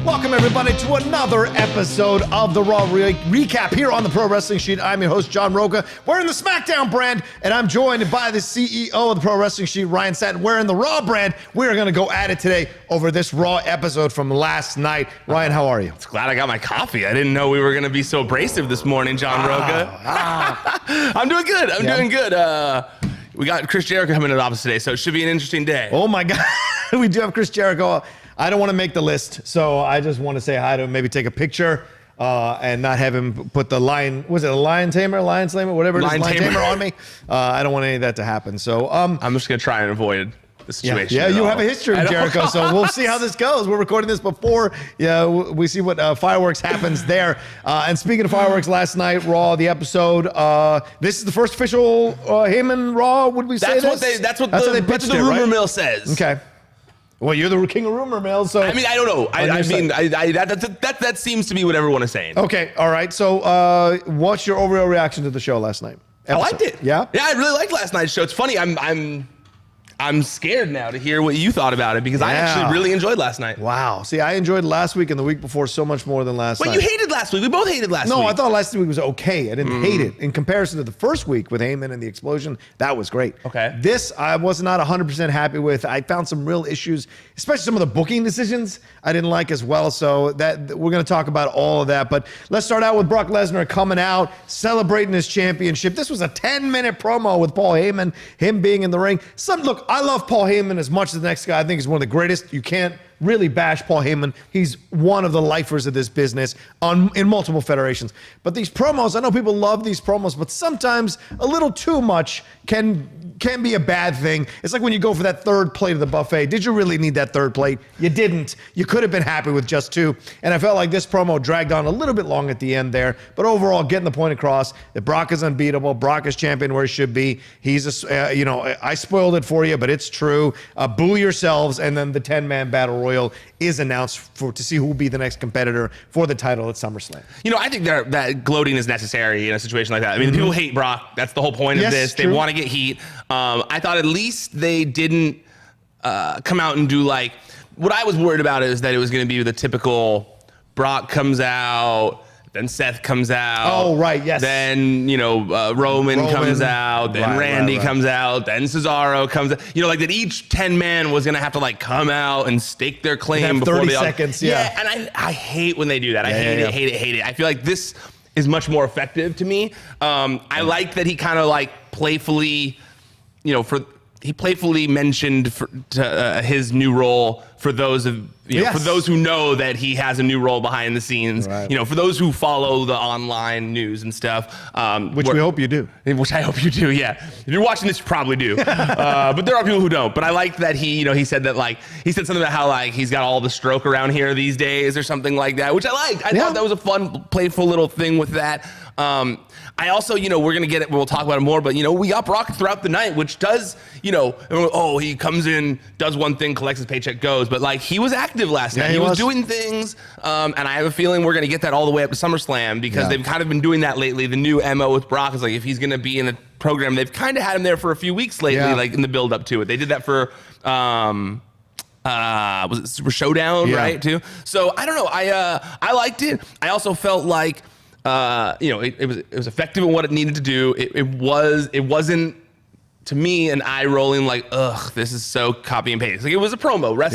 Welcome, everybody, to another episode of the Raw Recap here on the Pro Wrestling Sheet. I'm your host, John Rocha. We're in the Smackdown brand, and I'm joined by the CEO of the Pro Wrestling Sheet, Ryan Satin. We're in the Raw brand. We're going to go at it today over this Raw episode from last night. Ryan, how are you? It's glad I got my coffee. I didn't know we were going to be so abrasive this morning, John Rocha. I'm doing good. I'm doing good. We got Chris Jericho coming to the office today, so it should be an interesting day. Oh, my God. We do have Chris Jericho. I don't want to make the list, so I just want to say hi to him, maybe take a picture and not have him put the lion, was it a lion tamer, lion slamer, whatever it is, lion tamer on me. I don't want any of that to happen. So I'm just going to try and avoid the situation. Yeah, you have a history with Jericho, so we'll see how this goes. We're recording this before we see what fireworks happens there. And speaking of fireworks, last night, Raw, the episode, this is the first official him and Raw, would we say this? That's what the rumor mill says. Okay. Well, you're the king of rumor mill, so... I mean, I don't know. That seems to be what everyone is saying. Okay, all right. So what's your overall reaction to the show last night? I liked it. Yeah? Yeah, I really liked last night's show. It's funny. I'm scared now to hear what you thought about it because I actually really enjoyed last night. Wow. See, I enjoyed last week and the week before so much more than last night. Well, you hated last week. We both hated last week. No, I thought last week was okay. I didn't hate it. In comparison to the first week with Heyman and the explosion, that was great. Okay. This, I was not 100% happy with. I found some real issues, especially some of the booking decisions I didn't like as well. So that we're going to talk about all of that. But let's start out with Brock Lesnar coming out, celebrating his championship. This was a 10-minute promo with Paul Heyman, him being in the ring. Look, I love Paul Heyman as much as the next guy. I think he's one of the greatest. You can't really bash Paul Heyman. He's one of the lifers of this business in multiple federations. But these promos, I know people love these promos, but sometimes a little too much can be a bad thing. It's like when you go for that third plate of the buffet. Did you really need that third plate? You didn't. You could have been happy with just two. And I felt like this promo dragged on a little bit long at the end there. But overall, getting the point across that Brock is unbeatable. Brock is champion where he should be. He's I spoiled it for you, but it's true. Boo yourselves. And then the 10-man battle royal is announced to see who will be the next competitor for the title at SummerSlam. I think that gloating is necessary in a situation like that. I mean, people hate Brock. That's the whole point of this. True. They want to get heat. I thought at least they didn't come out and do like, what I was worried about is that it was going to be the typical Brock comes out, then Seth comes out. Oh, right, yes. Then, Roman comes out, then Randy comes out, then Cesaro comes out. Like that each 10-man was going to have to like come out and stake their claim before 30 seconds, yeah. And I hate when they do that. I hate it. I feel like this is much more effective to me. I like that he kind of like playfully, he playfully mentioned his new role for those for those who know that he has a new role behind the scenes. Right. For those who follow the online news and stuff, which we hope you do. Which I hope you do. Yeah, if you're watching this, you probably do. But there are people who don't. But I like that he said that he said something about how he's got all the stroke around here these days or something like that, which I liked. I thought that was a fun, playful little thing with that. I also, we're going to get it, we'll talk about it more, but, we up Brock throughout the night, which does, he comes in, does one thing, collects his paycheck, goes. But, he was active last night. He was doing things, and I have a feeling we're going to get that all the way up to SummerSlam because they've kind of been doing that lately. The new MO with Brock is, if he's going to be in the program, they've kind of had him there for a few weeks lately, in the build up to it. They did that for... was it Super Showdown, right, too? So, I don't know. I liked it. I also felt like... it was effective in what it needed to do. It wasn't to me an eye rolling this is so copy and paste. It was a promo. Right.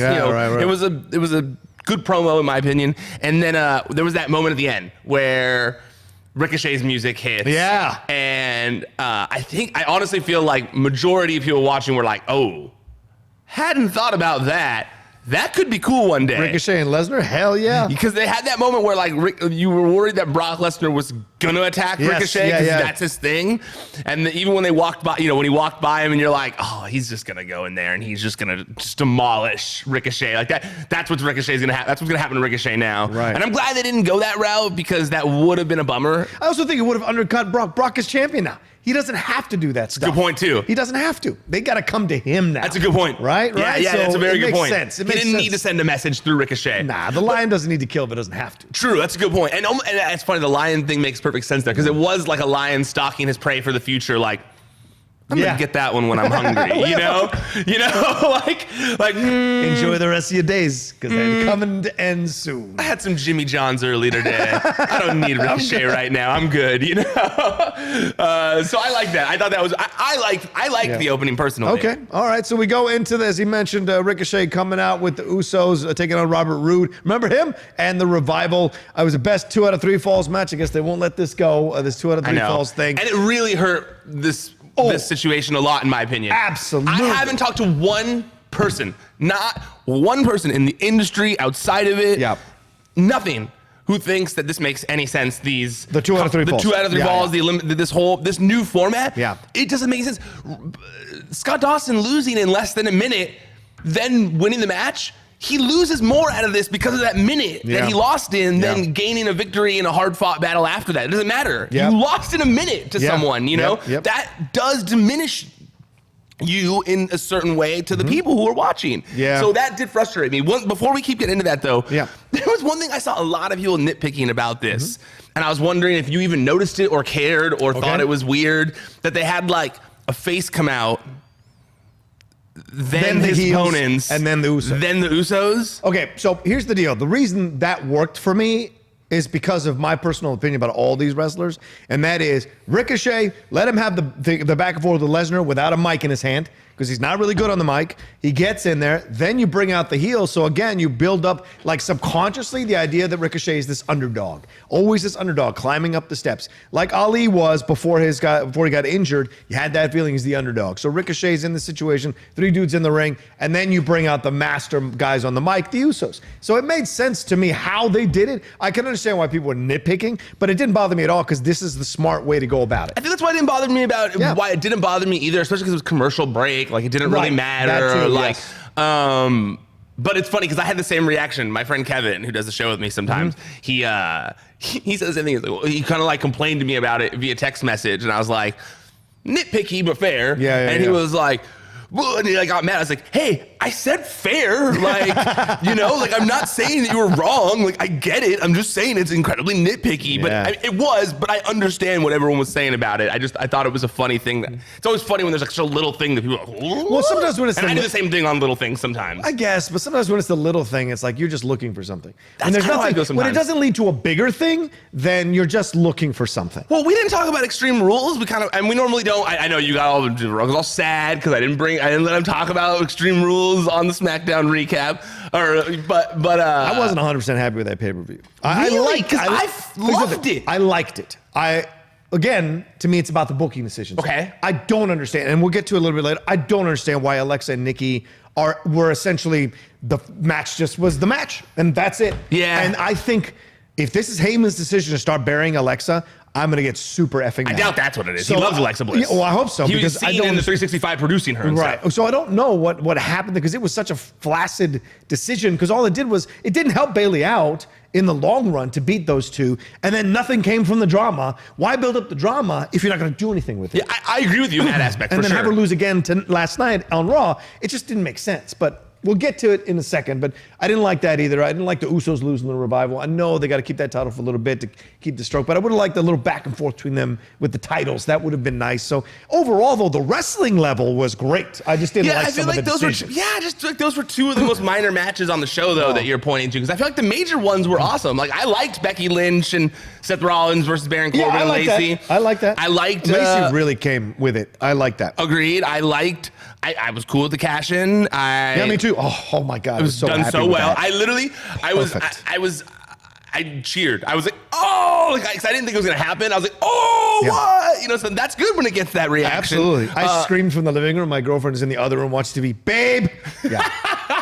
It was a good promo in my opinion. And then there was that moment at the end where Ricochet's music hits. Yeah. And I honestly feel like majority of people watching were like, oh, hadn't thought about that. That could be cool one day. Ricochet and Lesnar? Hell yeah. Because they had that moment where you were worried that Brock Lesnar was going to attack Ricochet because that's his thing. And even when they walked by, when he walked by him and you're like, oh, he's just going to go in there and he's just going to demolish Ricochet. Like that's what Ricochet's going to happen. That's what's going to happen to Ricochet now. Right. And I'm glad they didn't go that route because that would have been a bummer. I also think it would have undercut Brock. Brock is champion now. He doesn't have to do that stuff. Good point, too. He doesn't have to. They got to come to him now. That's a good point. Right? Yeah, so that's a very good point. Sense. He didn't need to send a message through Ricochet. Nah, the Lion doesn't need to kill if it doesn't have to. True, that's a good point. And it's funny, the Lion thing makes perfect sense there because it was like a lion stalking his prey for the future. I'm gonna get that one when I'm hungry. you know, Enjoy the rest of your days because they're coming to end soon. I had some Jimmy John's early today. I don't need Ricochet right now. I'm good. So I like that. I thought that was I like the opening personally. Okay, all right. So we go into this. He mentioned Ricochet coming out with the Usos taking on Robert Roode. Remember him and the Revival? I was the best 2 out of 3 falls match. I guess they won't let this go. This 2 out of 3 falls thing, and it really hurt this situation a lot, in my opinion. Absolutely. I haven't talked to one person, not one person in the industry outside of it. Yep. Nothing. Who thinks that this makes any sense? The 2 out of 3 falls. 2 out of 3 falls. This new format. Yeah. It doesn't make sense. Scott Dawson losing in less than a minute, then winning the match. He loses more out of this because of that minute that he lost in than gaining a victory in a hard-fought battle after that. It doesn't matter. You lost in a minute to someone, you know? That does diminish you in a certain way to the people who are watching. Yeah. So that did frustrate me. Before we keep getting into that, though, there was one thing I saw a lot of people nitpicking about this, and I was wondering if you even noticed it or cared or thought it was weird that they had, like, a face come out, then his opponents, and then the Usos. Then the Usos. Okay, so here's the deal. The reason that worked for me is because of my personal opinion about all these wrestlers, and that is Ricochet, let him have the back and forth with Lesnar without a mic in his hand, because he's not really good on the mic. He gets in there, then you bring out the heel. So again, you build up like subconsciously the idea that Ricochet is this underdog, always this underdog climbing up the steps, like Ali was before he got injured. You had that feeling he's the underdog. So Ricochet's in the situation, 3 dudes in the ring, and then you bring out the master guys on the mic, the Usos. So it made sense to me how they did it. I can understand why people were nitpicking, but it didn't bother me at all because this is the smart way to go about it. I think that's why it didn't bother me why it didn't bother me either, especially because it was commercial break. Like it didn't really matter. But it's funny because I had the same reaction. My friend Kevin, who does the show with me sometimes, he says the same thing. He kind of like complained to me about it via text message, and I was like, nitpicky but fair. And he was like, and he got mad. I was like, hey, I said fair. Like, I'm not saying that you were wrong. Like, I get it. I'm just saying it's incredibly nitpicky. But but I understand what everyone was saying about it. I thought it was a funny thing. It's always funny when there's like such a little thing that people are like, well, sometimes when it's I do the same thing on little things sometimes. I guess, but sometimes when it's the little thing, it's like you're just looking for something. That's kind of how I go sometimes. When it doesn't lead to a bigger thing, then you're just looking for something. Well, we didn't talk about Extreme Rules. And we normally don't. I know you got all sad because I didn't let him talk about Extreme Rules on the Smackdown recap, but I wasn't 100% happy with that pay-per-view. I loved it. I liked it. Again, to me, it's about the booking decisions. Okay. I don't understand, and we'll get to it a little bit later. I don't understand why Alexa and Nikki were essentially the match just was the match, and that's it. Yeah. And I think if this is Heyman's decision to start burying Alexa, I'm going to get super effing mad. I doubt that's what it is. He loves Alexa Bliss. Well, I hope so. He was seen in the 365 producing her. Right. So I don't know what happened because it was such a flaccid decision because all it did was it didn't help Bayley out in the long run to beat those two, and then nothing came from the drama. Why build up the drama if you're not going to do anything with it? Yeah, I agree with you in that aspect, and then have her lose again last night on Raw. It just didn't make sense, but we'll get to it in a second, but I didn't like that either. I didn't like the Usos losing the Revival. I know they got to keep that title for a little bit to keep the stroke, but I would have liked a little back and forth between them with the titles. That would have been nice. So overall, though, the wrestling level was great. I just didn't like some of the decisions. Those were 2 of the most minor matches on the show, though, that you're pointing to, because I feel like the major ones were awesome. Like, I liked Becky Lynch and Seth Rollins versus Baron Corbin and Lacey. I like that. I liked Lacey really came with it. I like that. Agreed. I was cool with the cash-in. Yeah, me too. Oh my God. It was so done so well. I cheered. I was like, oh, because I didn't think it was going to happen. I was like, what? So that's good when it gets that reaction. Absolutely. I screamed from the living room. My girlfriend is in the other room watching TV. Babe. Yeah.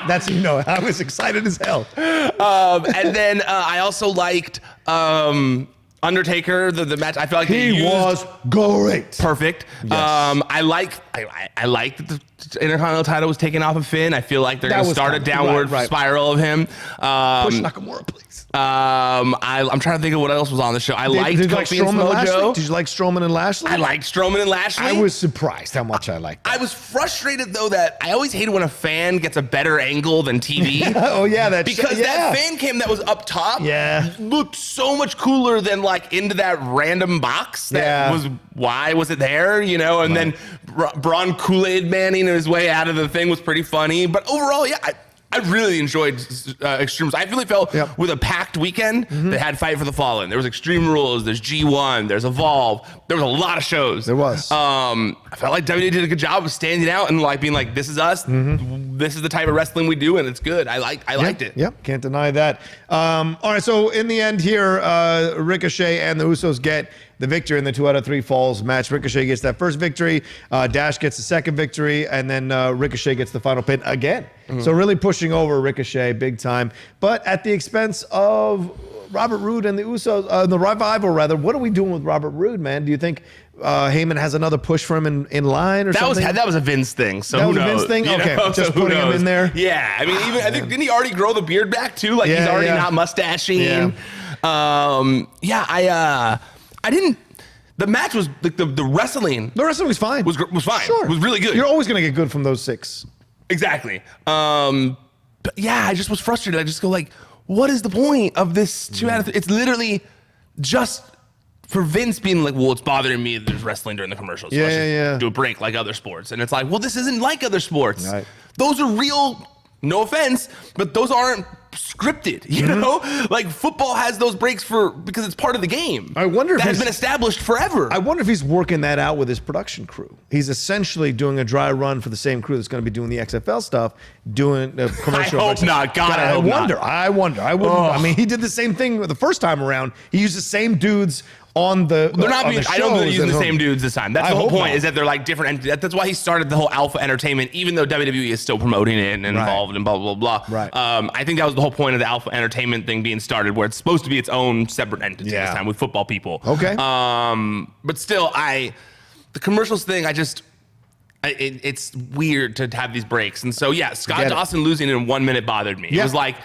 That's, I was excited as hell. And then I also liked Undertaker, the match. I feel like he was great. Perfect. Yes. I like that the Intercontinental title was taken off of Finn. I feel like they're going to start a downward spiral of him. Push Nakamura, please. I'm trying to think of what else was on the show. I liked Kofi and Mojo. Did you like Strowman and Lashley? I liked Strowman and Lashley. I was surprised how much I liked that. I was frustrated, though, that I always hated when a fan gets a better angle than TV. Oh, yeah. That fan cam that was up top looked so much cooler than, into that random box. Why was it there? And then Braun Kool-Aid Manning his way out of the thing was pretty funny. But overall, yeah, I really enjoyed Extremes. I really felt with a packed weekend that had Fight for the Fallen. There was Extreme Rules, there's G1, there's Evolve. There was a lot of shows. There was. I felt like WWE did a good job of standing out and like being like, this is us. This is the type of wrestling we do, and it's good. I liked it. Yep, can't deny that. All right, so in the end here, Ricochet and the Usos get the victory in the 2 out of 3 falls match. Ricochet gets that first victory, Dash gets the second victory, and then Ricochet gets the final pin again. So really pushing over Ricochet big time, but at the expense of Robert Roode and the Usos, the Revival rather. What are we doing with Robert Roode, man? Do you think Heyman has another push for him in line or something? That was a Vince thing. So that was who a knows? Vince thing? Okay, just so putting him in there. Yeah, I mean, I think didn't he already grow the beard back too? Like he's already not mustaching. I didn't. The match was like the wrestling. The wrestling was fine. Was fine. Sure, it was really good. You're always gonna get good from those 6. Exactly. But yeah, I just was frustrated. I just go like, what is the point of this 2 out of 3? It's literally just for Vince being like, well, it's bothering me that there's wrestling during the commercials. So let's just do a break like other sports. And it's like, well, this isn't like other sports. Right. Those are real, no offense, but those aren't scripted, you know? Like football has those breaks because it's part of the game. I wonder if that has been established forever. I wonder if he's working that out with his production crew. He's essentially doing a dry run for the same crew that's going to be doing the XFL stuff, doing a commercial. I hope not. God, I hope wonder. not. I wonder. I wouldn't. I mean, he did the same thing the first time around. He used the same dudes on the. They're not. I don't think they're using the same dudes this time. That's the whole point. Is that they're like different. That's why he started the whole Alpha Entertainment, even though WWE is still promoting it and involved and blah blah blah. Right. I think that was the whole point of the Alpha Entertainment thing being started, where it's supposed to be its own separate entity this time with football people. Okay. But still, the commercials thing, it's weird to have these breaks, and so Scott Dawson losing in 1 minute bothered me. It was like,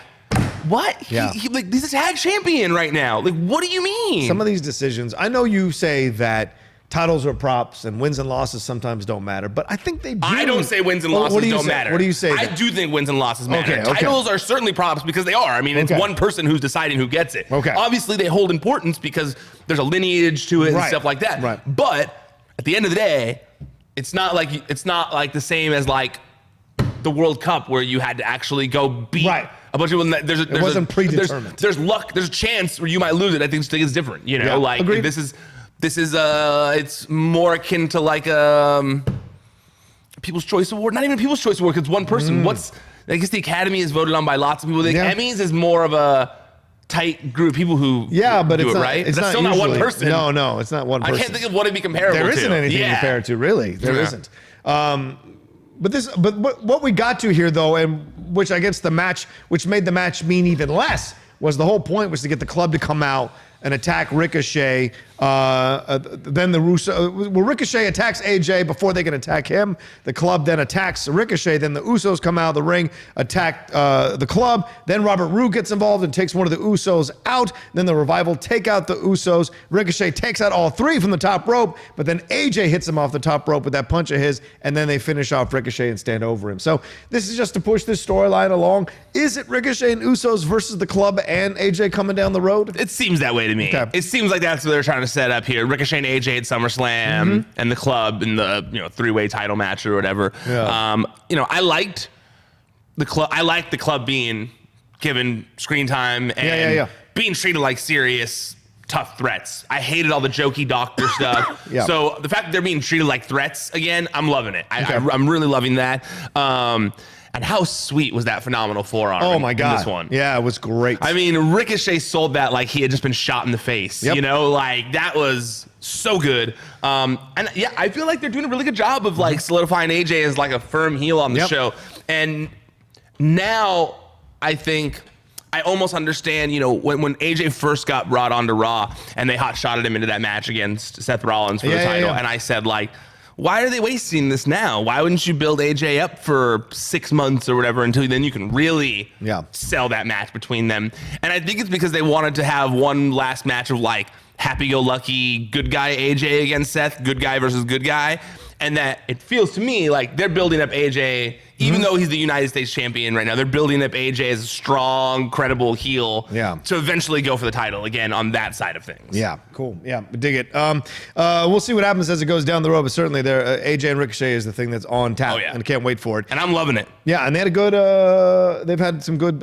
what? Yeah. Like he's a tag champion right now. Like, what do you mean? Some of these decisions, I know you say that titles are props and wins and losses sometimes don't matter, but I think they do. I don't say wins and losses don't matter. What do you say? I do think wins and losses matter. Okay. Titles are certainly props because they are. I mean, it's one person who's deciding who gets it. Okay. Obviously, they hold importance because there's a lineage to it and stuff like that. Right. But at the end of the day, it's not like the same as like the World Cup where you had to actually go beat a bunch of people. It wasn't predetermined. There's luck. There's a chance where you might lose it. I think it's different. You know, like agreed. this is it's more akin to like People's Choice Award. Not even People's Choice Award. It's one person. I guess the Academy is voted on by lots of people. The Emmys is more of a tight group of people who but do it's it, not, right? It's That's still not one person. No, it's not one person. I can't think of what it'd be comparable to. There isn't anything to compare it to, really. There isn't. But what we got to here, though, and which I guess which made the match mean even less, was the whole point was to get the club to come out and attack Ricochet. Then the Ricochet attacks AJ before they can attack him. The club then attacks Ricochet. Then the Usos come out of the ring, attack the club. Then Robert Roode gets involved and takes one of the Usos out. Then the Revival take out the Usos. Ricochet takes out all 3 from the top rope, but then AJ hits him off the top rope with that punch of his, and then they finish off Ricochet and stand over him. So this is just to push this storyline along. Is it Ricochet and Usos versus the club and AJ coming down the road? It seems that way to me. Okay. It seems like that's what they're trying to set up here. Ricochet and AJ at SummerSlam and the club in the 3-way title match or whatever. I liked the club. I liked the club being given screen time and being treated like serious, tough threats. I hated all the jokey doctor stuff. So the fact that they're being treated like threats again, I'm loving it. I'm really loving that. And how sweet was that phenomenal forearm? Oh my God. In this one. Yeah, it was great. I mean, Ricochet sold that like he had just been shot in the face. Like that was so good. And I feel like they're doing a really good job of like solidifying AJ as like a firm heel on the show. And now I think I almost understand, when AJ first got brought onto Raw and they hot-shotted him into that match against Seth Rollins for the title. And I said like, why are they wasting this now? Why wouldn't you build AJ up for 6 months or whatever until then you can really sell that match between them? And I think it's because they wanted to have one last match of like happy-go-lucky good guy AJ against Seth, good guy versus good guy. And that it feels to me like they're building up AJ even though he's the United States champion right now, they're building up AJ as a strong, credible heel to eventually go for the title again on that side of things. Yeah, cool. Yeah, dig it. We'll see what happens as it goes down the road, but certainly there, AJ and Ricochet is the thing that's on tap, and can't wait for it. And I'm loving it. Yeah, and they had a good, they've had some good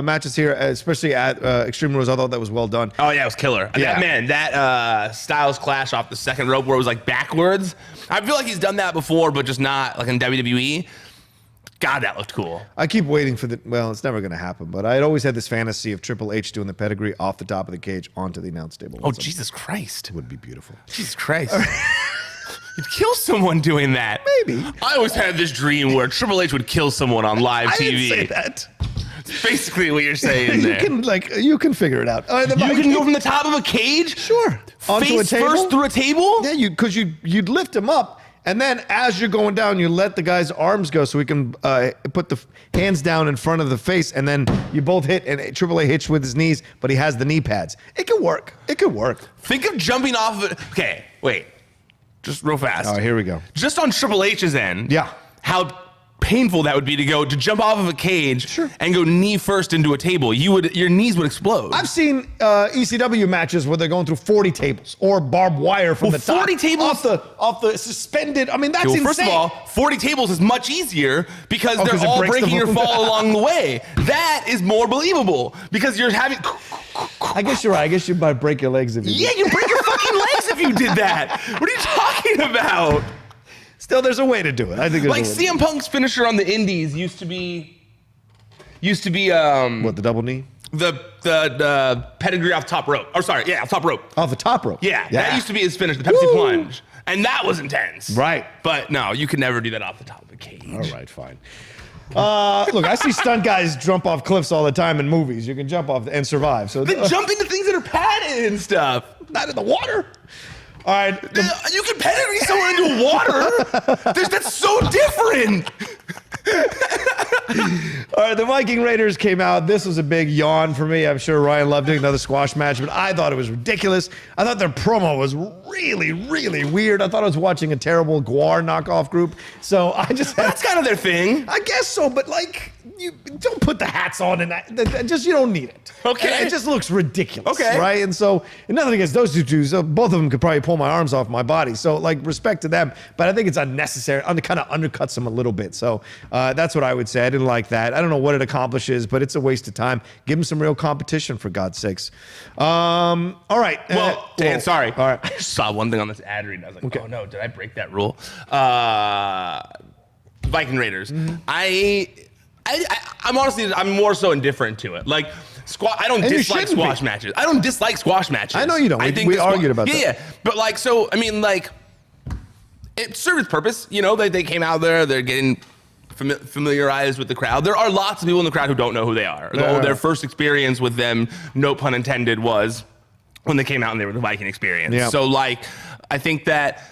matches here, especially at Extreme Rules. I thought that was well done. Oh, yeah, it was killer. Yeah. That Styles clash off the second rope where it was like backwards. I feel like he's done that before, but just not like in WWE. God, that looked cool. I keep waiting for well, it's never going to happen, but I had always had this fantasy of Triple H doing the pedigree off the top of the cage onto the announce table. Oh, Jesus Christ. It would be beautiful. Jesus Christ. You'd kill someone doing that. Maybe. I always had this dream where Triple H would kill someone on live TV. I didn't say that. It's basically what you're saying there. You can figure it out. You can go from the top of a cage? Sure. Onto a table? First through a table? Yeah, because you'd lift him up. And then as you're going down, you let the guy's arms go so he can put the hands down in front of the face, and then you both hit, and Triple H hits with his knees, but he has the knee pads. It could work. It could work. Think of jumping off of it. Okay, wait. Just real fast. All right, here we go. Just on Triple H's end. Yeah. How painful that would be to jump off of a cage and go knee first into a table. Your knees would explode. I've seen ECW matches where they're going through 40 tables or barbed wire from the top. 40 tables off the suspended. I mean, that's insane. First of all, 40 tables is much easier because they're all breaking your fall along the way. That is more believable because you're having. I guess you're right. I guess you might break your legs if you. Yeah, you break your fucking legs if you did that. What are you talking about? Still, there's a way to do it. I think there's like CM Punk's finisher on the Indies used to be what, the double knee? The pedigree off top rope. Oh, sorry, yeah, off top rope. Off the top rope. Yeah, that used to be his finish, the Pepsi plunge, and that was intense. Right. But no, you could never do that off the top of a cage. All right, fine. Look, I see stunt guys jump off cliffs all the time in movies. You can jump off and survive. So then jump into things that are padded and stuff. Not in the water. All right. You can pedigree someone into water. That's so different. All right, the Viking Raiders came out. This was a big yawn for me. I'm sure Ryan loved doing another squash match, but I thought it was ridiculous. I thought their promo was really, really weird. I thought I was watching a terrible Guar knockoff group. So I just that's kind of their thing. I guess so, but like, you don't put the hats on and that just, you don't need it. Okay. And it just looks ridiculous. Okay. Right? And so, nothing against those two dudes. Both of them could probably pull my arms off my body. So, like, respect to them. But I think it's unnecessary. Kind of undercuts them a little bit. So, that's what I would say. I didn't like that. I don't know what it accomplishes, but it's a waste of time. Give them some real competition, for God's sakes. All right. Well, Dan, sorry. All right. I just saw one thing on this ad read. I was like, oh no, did I break that rule? Viking Raiders. Mm-hmm. I'm honestly, I'm more so indifferent to it. Like, I don't dislike squash matches. I don't dislike squash matches. I know you don't. We argued about that. Yeah. But like, so, I mean, like, it served its purpose. You know, they came out there, they're getting familiarized with the crowd. There are lots of people in the crowd who don't know who they are. Their first experience with them, no pun intended, was when they came out and they were the Viking experience. Yeah. So like, I think that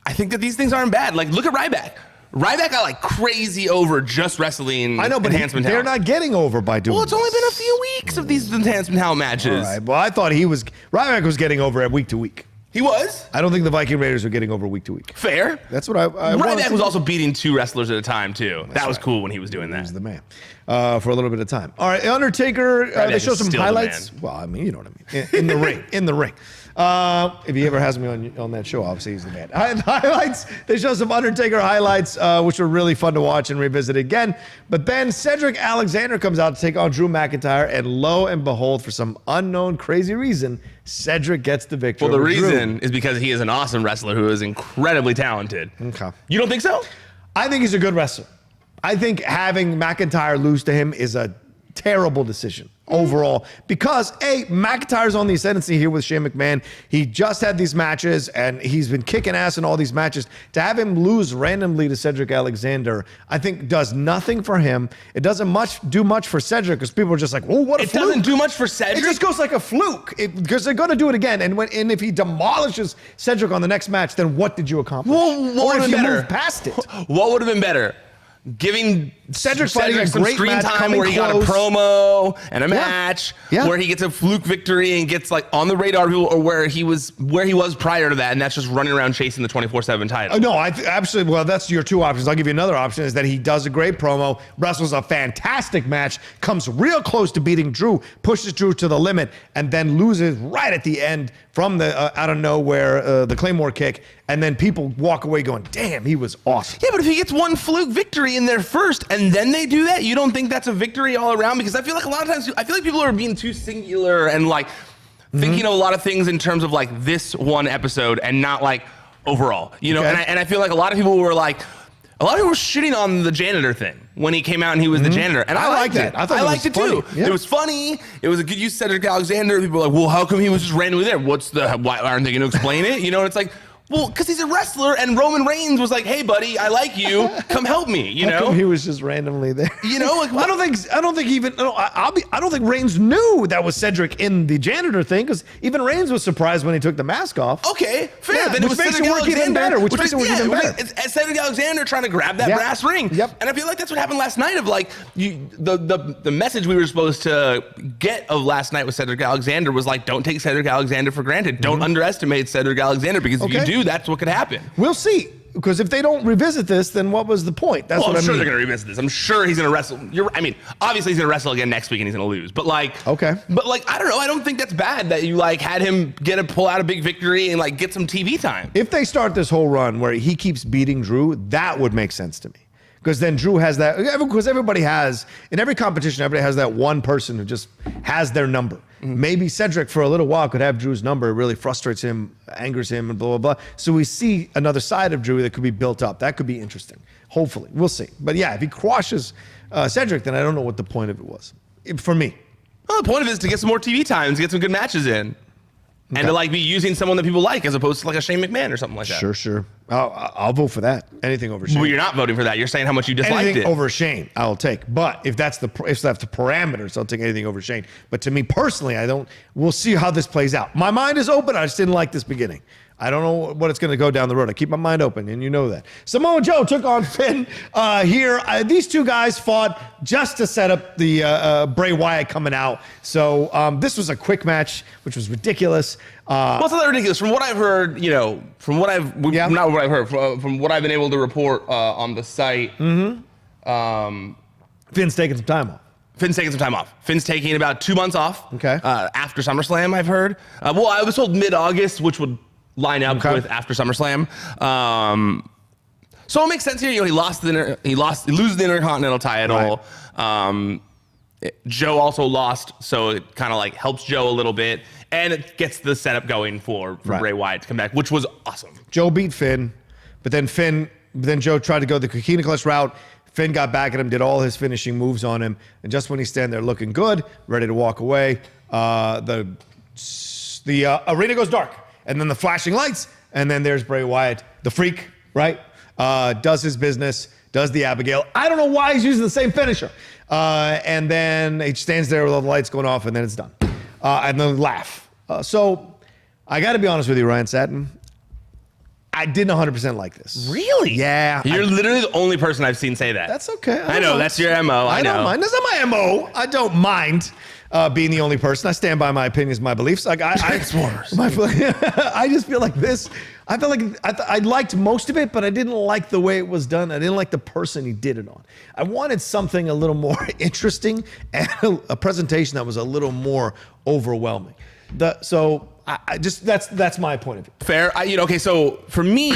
these things aren't bad. Like, look at Ryback. Ryback got like crazy over just wrestling. I know, but enhancement they're talent. not getting over by doing. Well, it's only been a few weeks of these enhancement talent matches. All right. Well, I thought Ryback was getting over at week to week. He was. I don't think the Viking Raiders are getting over week to week. Fair. That's what I Ryback was also beating 2 wrestlers at a time too. That was cool when he was doing that. He was the man for a little bit of time. All right, Undertaker. They show some highlights. Well, I mean, you know what I mean. In the ring. In the ring. If he ever has me on that show, obviously he's the man. Highlights. They show some Undertaker highlights, which were really fun to watch and revisit again. But then Cedric Alexander comes out to take on Drew McIntyre, and lo and behold, for some unknown crazy reason, Cedric gets the victory. Well, the reason is because he is an awesome wrestler who is incredibly talented. Okay. You don't think so? I think he's a good wrestler. I think having McIntyre lose to him is a terrible decision overall because McIntyre's on the ascendancy here with Shane McMahon. He just had these matches and he's been kicking ass in all these matches. To have him lose randomly to Cedric Alexander, I think does nothing for him. It doesn't do much for Cedric because people are just like, "Oh, what a fluke." It doesn't do much for Cedric. It just goes like a fluke because they're going to do it again. And if he demolishes Cedric on the next match, then what did you accomplish? Well, what or would if have been you better? move past it. What would have been better? giving Cedric fighting a some great screen match, time coming where he got a close. promo and a match Yeah. where he gets a fluke victory and gets like on the radar of people, or where he was prior to that, and that's just running around chasing the 24/7 title. No, absolutely. Well, that's your two options. I'll give you another option, is that he does a great promo, wrestles a fantastic match, comes real close to beating Drew, pushes Drew to the limit, and then loses right at the end from the out of nowhere, the Claymore kick, and then people walk away going, damn, he was awesome. Yeah, but if he gets one fluke victory in there first and then they do that, you don't think that's a victory all around? Because I feel like a lot of times, I feel like people are being too singular and like thinking of a lot of things in terms of like this one episode and not like overall, you know? Okay. And I feel like a lot of people were like, a lot of people were shitting on the janitor thing when he came out and he was the janitor. And I liked it. I thought I liked it too. Yeah. It was funny. It was a good use of Cedric Alexander. People were like, well, how come he was just randomly there? Why aren't they going to explain it? You know, and it's like, well, because he's a wrestler, and Roman Reigns was like, "Hey, buddy, I like you. Come help me." You How know, come he was just randomly there? You know, like, I don't think Reigns knew that was Cedric in the janitor thing, because even Reigns was surprised when he took the mask off. okay, fair. Yeah, Then it which was makes Cedric it work even Alexander, better. Which makes it work even better. It's Cedric Alexander trying to grab that brass ring. Yep. And I feel like that's what happened last night. Of like, the message we were supposed to get of last night with Cedric Alexander was like, don't take Cedric Alexander for granted. Don't underestimate Cedric Alexander, because if you do, that's what could happen. We'll see. Because if they don't revisit this, then what was the point? That's Well, what I'm sure mean. they're going to revisit this. I'm sure he's going to wrestle. Obviously he's going to wrestle again next week and he's going to lose. But like, Okay. But like, I don't know. I don't think that's bad that you like had him pull out a big victory and like get some TV time. If they start this whole run where he keeps beating Drew, that would make sense to me. Because then Drew has that, because everybody has, in every competition, everybody has that one person who just has their number. Maybe Cedric for a little while could have Drew's number. It really frustrates him, angers him, and blah, blah, blah. So we see another side of Drew that could be built up. That could be interesting. Hopefully. We'll see. But yeah, if he quashes Cedric, then I don't know what the point of it was. For me. Well, the point of it is to get some more TV time, to get some good matches in. And to like be using someone that people like, as opposed to like a Shane McMahon or something like that. Sure. I'll vote for that. Anything over Shane. Well, you're not voting for that. You're saying how much you disliked Anything it. over Shane, I'll take. But if that's the parameters, I'll take anything over Shane. But to me personally, I don't. We'll see how this plays out. My mind is open. I just didn't like this beginning. I don't know what it's going to go down the road. I keep my mind open, and you know that. Samoa Joe took on Finn here. These two guys fought just to set up the Bray Wyatt coming out. So this was a quick match, which was ridiculous. Well, it's not that ridiculous. From what I've heard, from what I've not what I've heard, from what I've been able to report on the site. Finn's taking some time off. Finn's taking some time off. Finn's taking about 2 months off. Okay. After SummerSlam, I've heard. Well, I was told mid-August, which would line up with after SummerSlam. So it makes sense here. He loses the Intercontinental title. Right. Joe also lost, so it kind of like helps Joe a little bit, and it gets the setup going for Bray Wyatt to come back, which was awesome. Joe beat Finn, but then Joe tried to go the Coquina Clutch route. Finn got back at him, did all his finishing moves on him, and just when he's standing there looking good, ready to walk away, the arena goes dark, and then the flashing lights, and then there's Bray Wyatt, the freak, right? Does his business, does the Abigail. I don't know why he's using the same finisher. And then he stands there with all the lights going off, and then it's done. And then laugh. So I got to be honest with you, Ryan Satin. I didn't 100% like this. Really? Yeah. You're literally the only person I've seen say that. That's okay. I know. That's your MO. I know. don't mind. That's not my MO. I don't mind being the only person. I stand by my opinions, my beliefs. Like Transformers. I just feel like this. I felt like I liked most of it, but I didn't like the way it was done. I didn't like the person he did it on. I wanted something a little more interesting and a presentation that was a little more overwhelming. That's my point of view. Fair. Okay, so for me,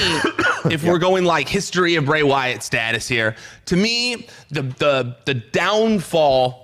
if we're going like history of Bray Wyatt status here, to me, the downfall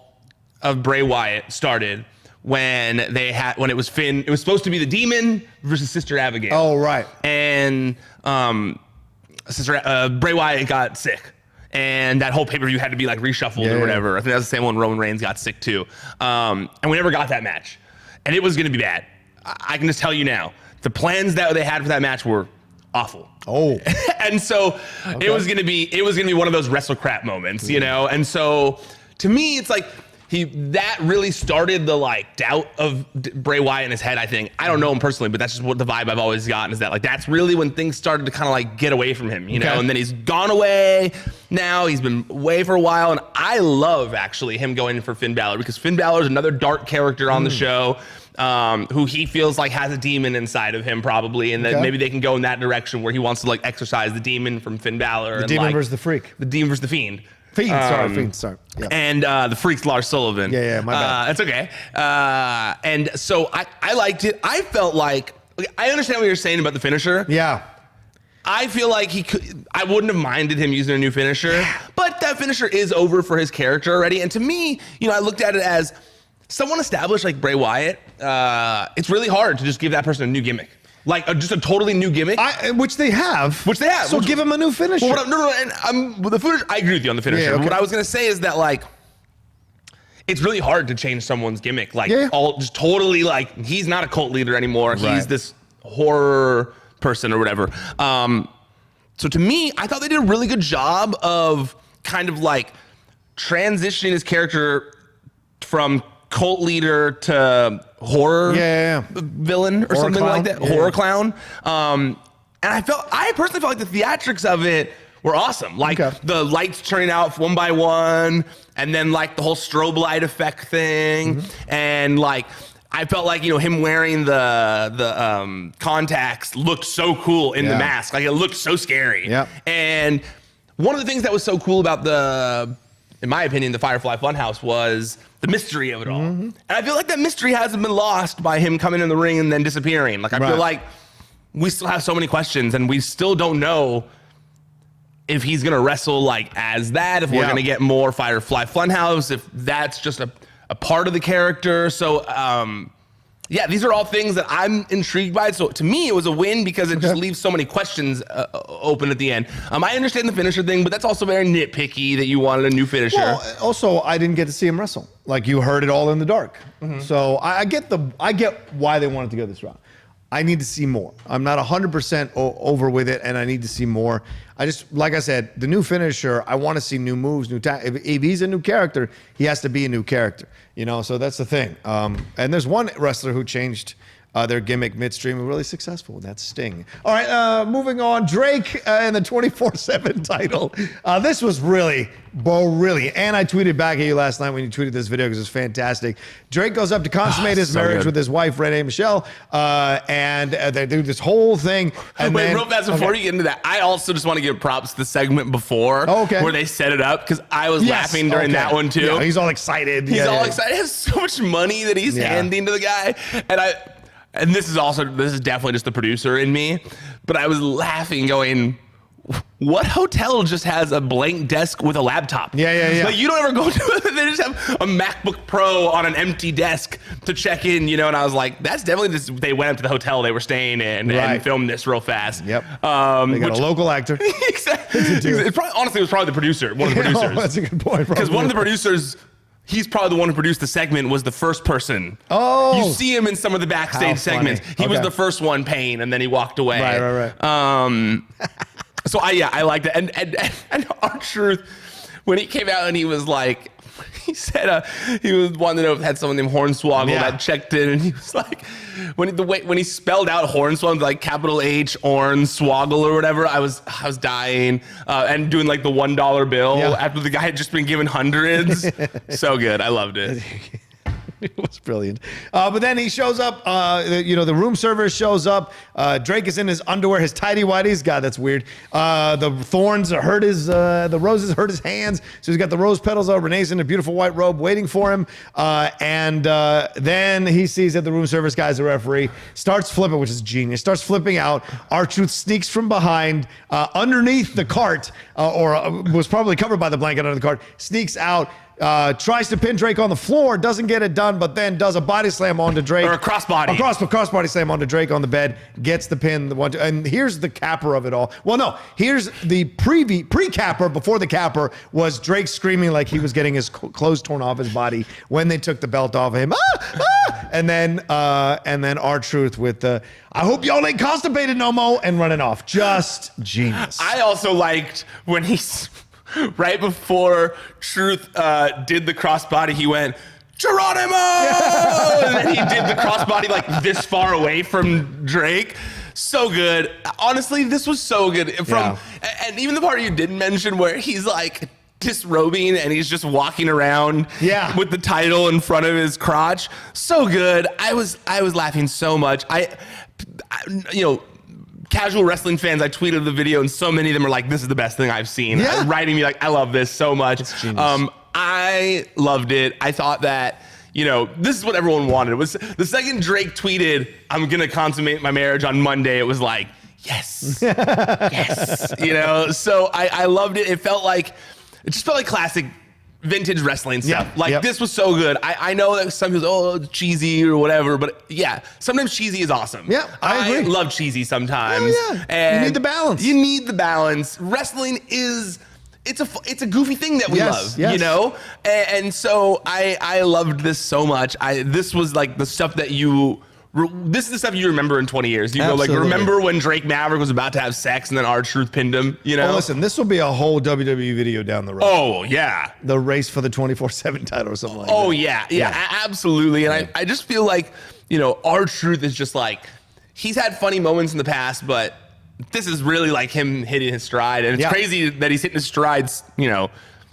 of Bray Wyatt started when it was Finn. It was supposed to be the Demon versus Sister Abigail. Oh, right. And Bray Wyatt got sick. And that whole pay-per-view had to be like reshuffled or whatever. I think that's the same one Roman Reigns got sick too. And we never got that match. And it was going to be bad. I can just tell you now, the plans that they had for that match were awful. Oh. And so it was going to be one of those wrestle crap moments, you know? And so to me, it's like, that really started the like doubt of Bray Wyatt in his head, I think. I don't know him personally, but that's just what the vibe I've always gotten, is that like that's really when things started to kind of like get away from him, you know? And then he's gone away. Now he's been away for a while, and I love actually him going for Finn Balor, because Finn Balor is another dark character on the show. Who he feels like has a demon inside of him probably, and that maybe they can go in that direction where he wants to like exorcise the demon from Finn Balor. The demon versus the freak. The demon versus the fiend. Fiend, sorry. Yeah. And the freak's Lars Sullivan. Yeah, my bad. It's okay. And so I liked it. I felt like, I understand what you're saying about the finisher. Yeah. I feel like I wouldn't have minded him using a new finisher, but that finisher is over for his character already. And to me, you know, I looked at it as someone established like Bray Wyatt. It's really hard to just give that person a new gimmick. Like just a totally new gimmick, which they have. So give him a new finisher. And with the finisher, I agree with you on the finisher. Yeah, okay. What I was gonna say is that like, it's really hard to change someone's gimmick. Like all just totally like, he's not a cult leader anymore. Right. He's this horror person or whatever. So to me, I thought they did a really good job of kind of like transitioning his character from cult leader to horror villain or something like that. Horror clown. And I personally felt like the theatrics of it were awesome. Like the lights turning out one by one, and then like the whole strobe light effect thing. And like, I felt like, you know, him wearing the contacts looked so cool in the mask. Like it looked so scary. And one of the things that was so cool about in my opinion, the Firefly Funhouse was the mystery of it all. And I feel like that mystery hasn't been lost by him coming in the ring and then disappearing. Like I feel like we still have so many questions, and we still don't if he's gonna wrestle like as that, if we're gonna get more Firefly Funhouse, if that's just a part of the character. So these are all things that I'm intrigued by. So to me, it was a win because it just leaves so many questions open at the end. I understand the finisher thing, but that's also very nitpicky that you wanted a new finisher. Well, also, I didn't get to see him wrestle. Like, you heard it all in the dark. So I get why they wanted to go this route. I need to see more. I'm not 100% over with it, and I need to see more. Like I said, the new finisher, I want to see new moves, if he's a new character, he has to be a new character, you know, so that's the thing. And there's one wrestler who changed their gimmick midstream, really successful. That's Sting. All right, moving on. Drake and the 24/7 title. This was really, and I tweeted back at you last night when you tweeted this video because it's fantastic. Drake goes up to consummate his marriage with his wife, Renee Michelle, and they do this whole thing. And Wait, real fast before you get into that, I also just want to give props to the segment before where they set it up, because I was laughing during that one too. Yeah, he's all excited. He's all excited. He has so much money that he's handing to the guy, and this is definitely just the producer in me, but I was laughing going, what hotel just has a blank desk with a laptop? Yeah. Like, you don't ever go to it. They just have a MacBook Pro on an empty desk to check in, you know? And I was like, that's definitely just, they went up to the hotel they were staying in and filmed this real fast. They got a local actor. Exactly. Honestly, it was probably the producer, one of the producers. That's a good point. Because one of the producers, he's probably the one who produced the segment, was the first person. You see him in some of the backstage segments. He was the first one paying, and then he walked away. Right. So I liked it. And R-Truth, when he came out and he was like, he said he was wanting to know if had someone named Hornswoggle that checked in, and he was like, when he spelled out Hornswoggle, like capital H Hornswoggle or whatever, I was dying, and doing like the $1 bill after the guy had just been given hundreds. So good, I loved it. It was brilliant. But then he shows up, the room service shows up. Drake is in his underwear, his tighty whities. God, that's weird. The thorns hurt the roses hurt his hands. So he's got the rose petals over. Renee's in a beautiful white robe waiting for him. And then he sees that the room service guy's a referee, starts flipping, which is genius, starts flipping out. R-Truth sneaks from behind, underneath the cart, or was probably covered by the blanket under the cart, sneaks out. Tries to pin Drake on the floor, doesn't get it done, but then does a body slam onto Drake. Or a crossbody. A cross body slam onto Drake on the bed, gets the pin. And here's the capper of it all. Well, no, here's the pre-capper. Before the capper was Drake screaming like he was getting his clothes torn off his body when they took the belt off of him. And then R-Truth with the, I hope y'all ain't constipated no more, and running off. Just genius. I also liked when he's right before Truth did the crossbody, he went, Geronimo! And then he did the crossbody like this far away from Drake. So good. Honestly, this was so good. And even the part you didn't mention where he's like disrobing and he's just walking around with the title in front of his crotch. So good. I was laughing so much. Casual wrestling fans, I tweeted the video and so many of them are like, this is the best thing I've seen. Writing me like, I love this so much. I loved it. I thought that, this is what everyone wanted. It was the second Drake tweeted, I'm going to consummate my marriage on Monday. It was like, yes, yes. So I loved it. It just felt like classic vintage wrestling stuff. This was so good. I know that some people it's cheesy or whatever, but sometimes cheesy is awesome. Yeah, I agree. Love cheesy sometimes. And you need the balance. You need the balance. Wrestling is... It's a goofy thing that we love, And so I loved this so much. This was like the stuff that this is the stuff you remember in 20 years. You remember when Drake Maverick was about to have sex and then R-Truth pinned him, Oh, listen, this will be a whole WWE video down the road. Oh, yeah. The race for the 24/7 title or something like that. Oh, yeah, absolutely. And I just feel like, R-Truth is just like, he's had funny moments in the past, but this is really like him hitting his stride. And it's crazy that he's hitting his strides,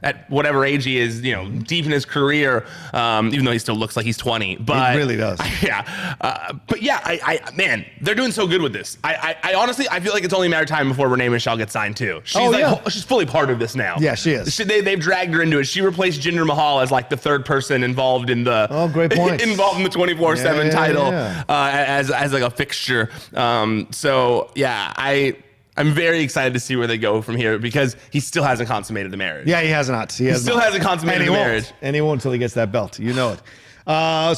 at whatever age he is, deep in his career, even though he still looks like he's 20. But he really does. Man, they're doing so good with this. I honestly, I feel like it's only a matter of time before Renee Michelle gets signed too. She's fully part of this now. Yeah, she is. They've dragged her into it. She replaced Jinder Mahal as like the third person involved in the great point. involved in the 24/7 title as like a fixture. I'm very excited to see where they go from here because he still hasn't consummated the marriage. Yeah, he has not. He still hasn't consummated the marriage. And he won't until he gets that belt. You know it.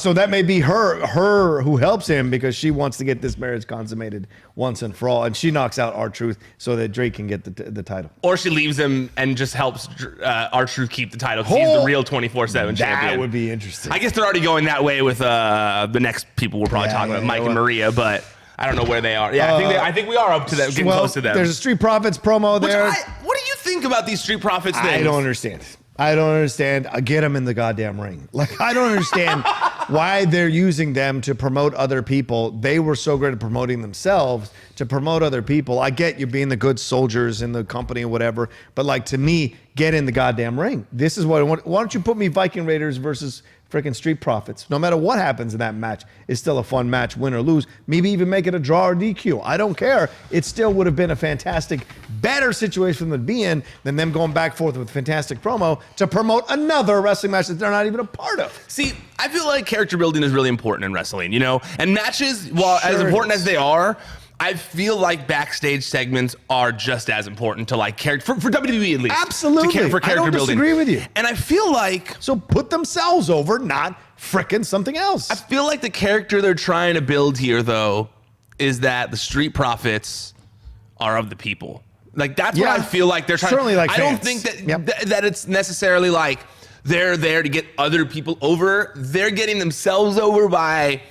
So that may be her who helps him because she wants to get this marriage consummated once and for all. And she knocks out R-Truth so that Drake can get the title. Or she leaves him and just helps R-Truth keep the title because he's the real 24/7 champion. That would be interesting. I guess they're already going that way with the next people we're probably talking about, Mike and Maria, but... I don't know where they are. Yeah, I think we are up to that, getting close to them. There's a Street Profits promo there. What do you think about these Street Profits things? I don't understand. Get them in the goddamn ring. Like, I don't understand why they're using them to promote other people. They were so great at promoting themselves to promote other people. I get you being the good soldiers in the company or whatever, but like to me, get in the goddamn ring. This is what I want. Why don't you put me Viking Raiders versus freaking Street Profits? No matter what happens in that match, it's still a fun match, win or lose. Maybe even make it a draw or DQ. I don't care. It still would have been a fantastic, better situation for them to be in than them going back and forth with fantastic promo to promote another wrestling match that they're not even a part of. See, I feel like character building is really important in wrestling, and matches, while as important as they are, I feel like backstage segments are just as important to like character for WWE at least. Absolutely, for character building. I don't disagree with you. And I feel like so put themselves over, not frickin' something else. I feel like the character they're trying to build here, though, is that the Street Profits are of the people. Like that's what I feel like they're trying. Certainly, like I don't think that it's necessarily like they're there to get other people over. They're getting themselves over by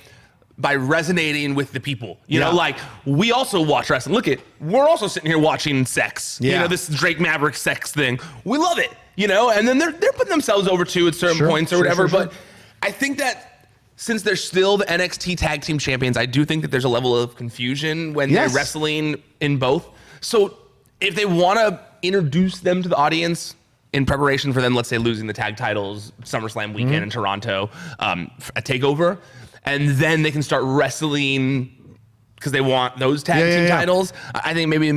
resonating with the people, like we also watch wrestling. We're also sitting here watching sex, this Drake Maverick sex thing. We love it, and then they're putting themselves over too at certain points or whatever. But I think that since they're still the NXT tag team champions, I do think that there's a level of confusion when they're wrestling in both. So if they want to introduce them to the audience in preparation for them, let's say losing the tag titles SummerSlam weekend in Toronto, a takeover, and then they can start wrestling because they want those tag team titles. I think maybe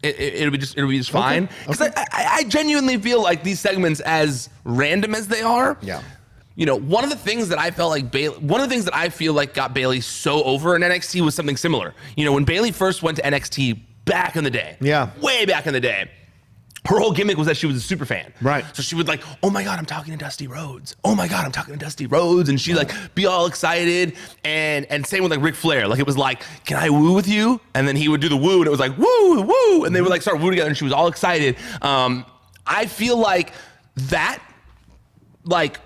it'll be just fine. Because I genuinely feel like these segments, as random as they are, one of the things that I felt like I feel like got Bayley so over in NXT was something similar. When Bayley first went to NXT back in the day, way back in the day, her whole gimmick was that she was a super fan. Right. So she would like, oh my God, I'm talking to Dusty Rhodes. Oh my God, I'm talking to Dusty Rhodes. And she'd like be all excited. And same with like Ric Flair. Like it was like, can I woo with you? And then he would do the woo and it was like, woo, woo. And they would like start woo together and she was all excited. I feel like that like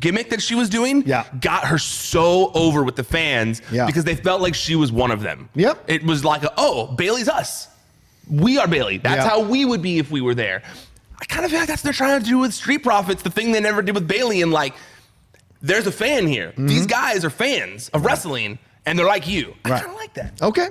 gimmick that she was doing got her so over with the fans because they felt like she was one of them. Yep. It was like, Bayley's us. We are Bayley. That's how we would be if we were there. I kind of feel like that's what they're trying to do with Street Profits, the thing they never did with Bailey. And like, there's a fan here. These guys are fans of wrestling, and they're like you. I kind of like that. Okay.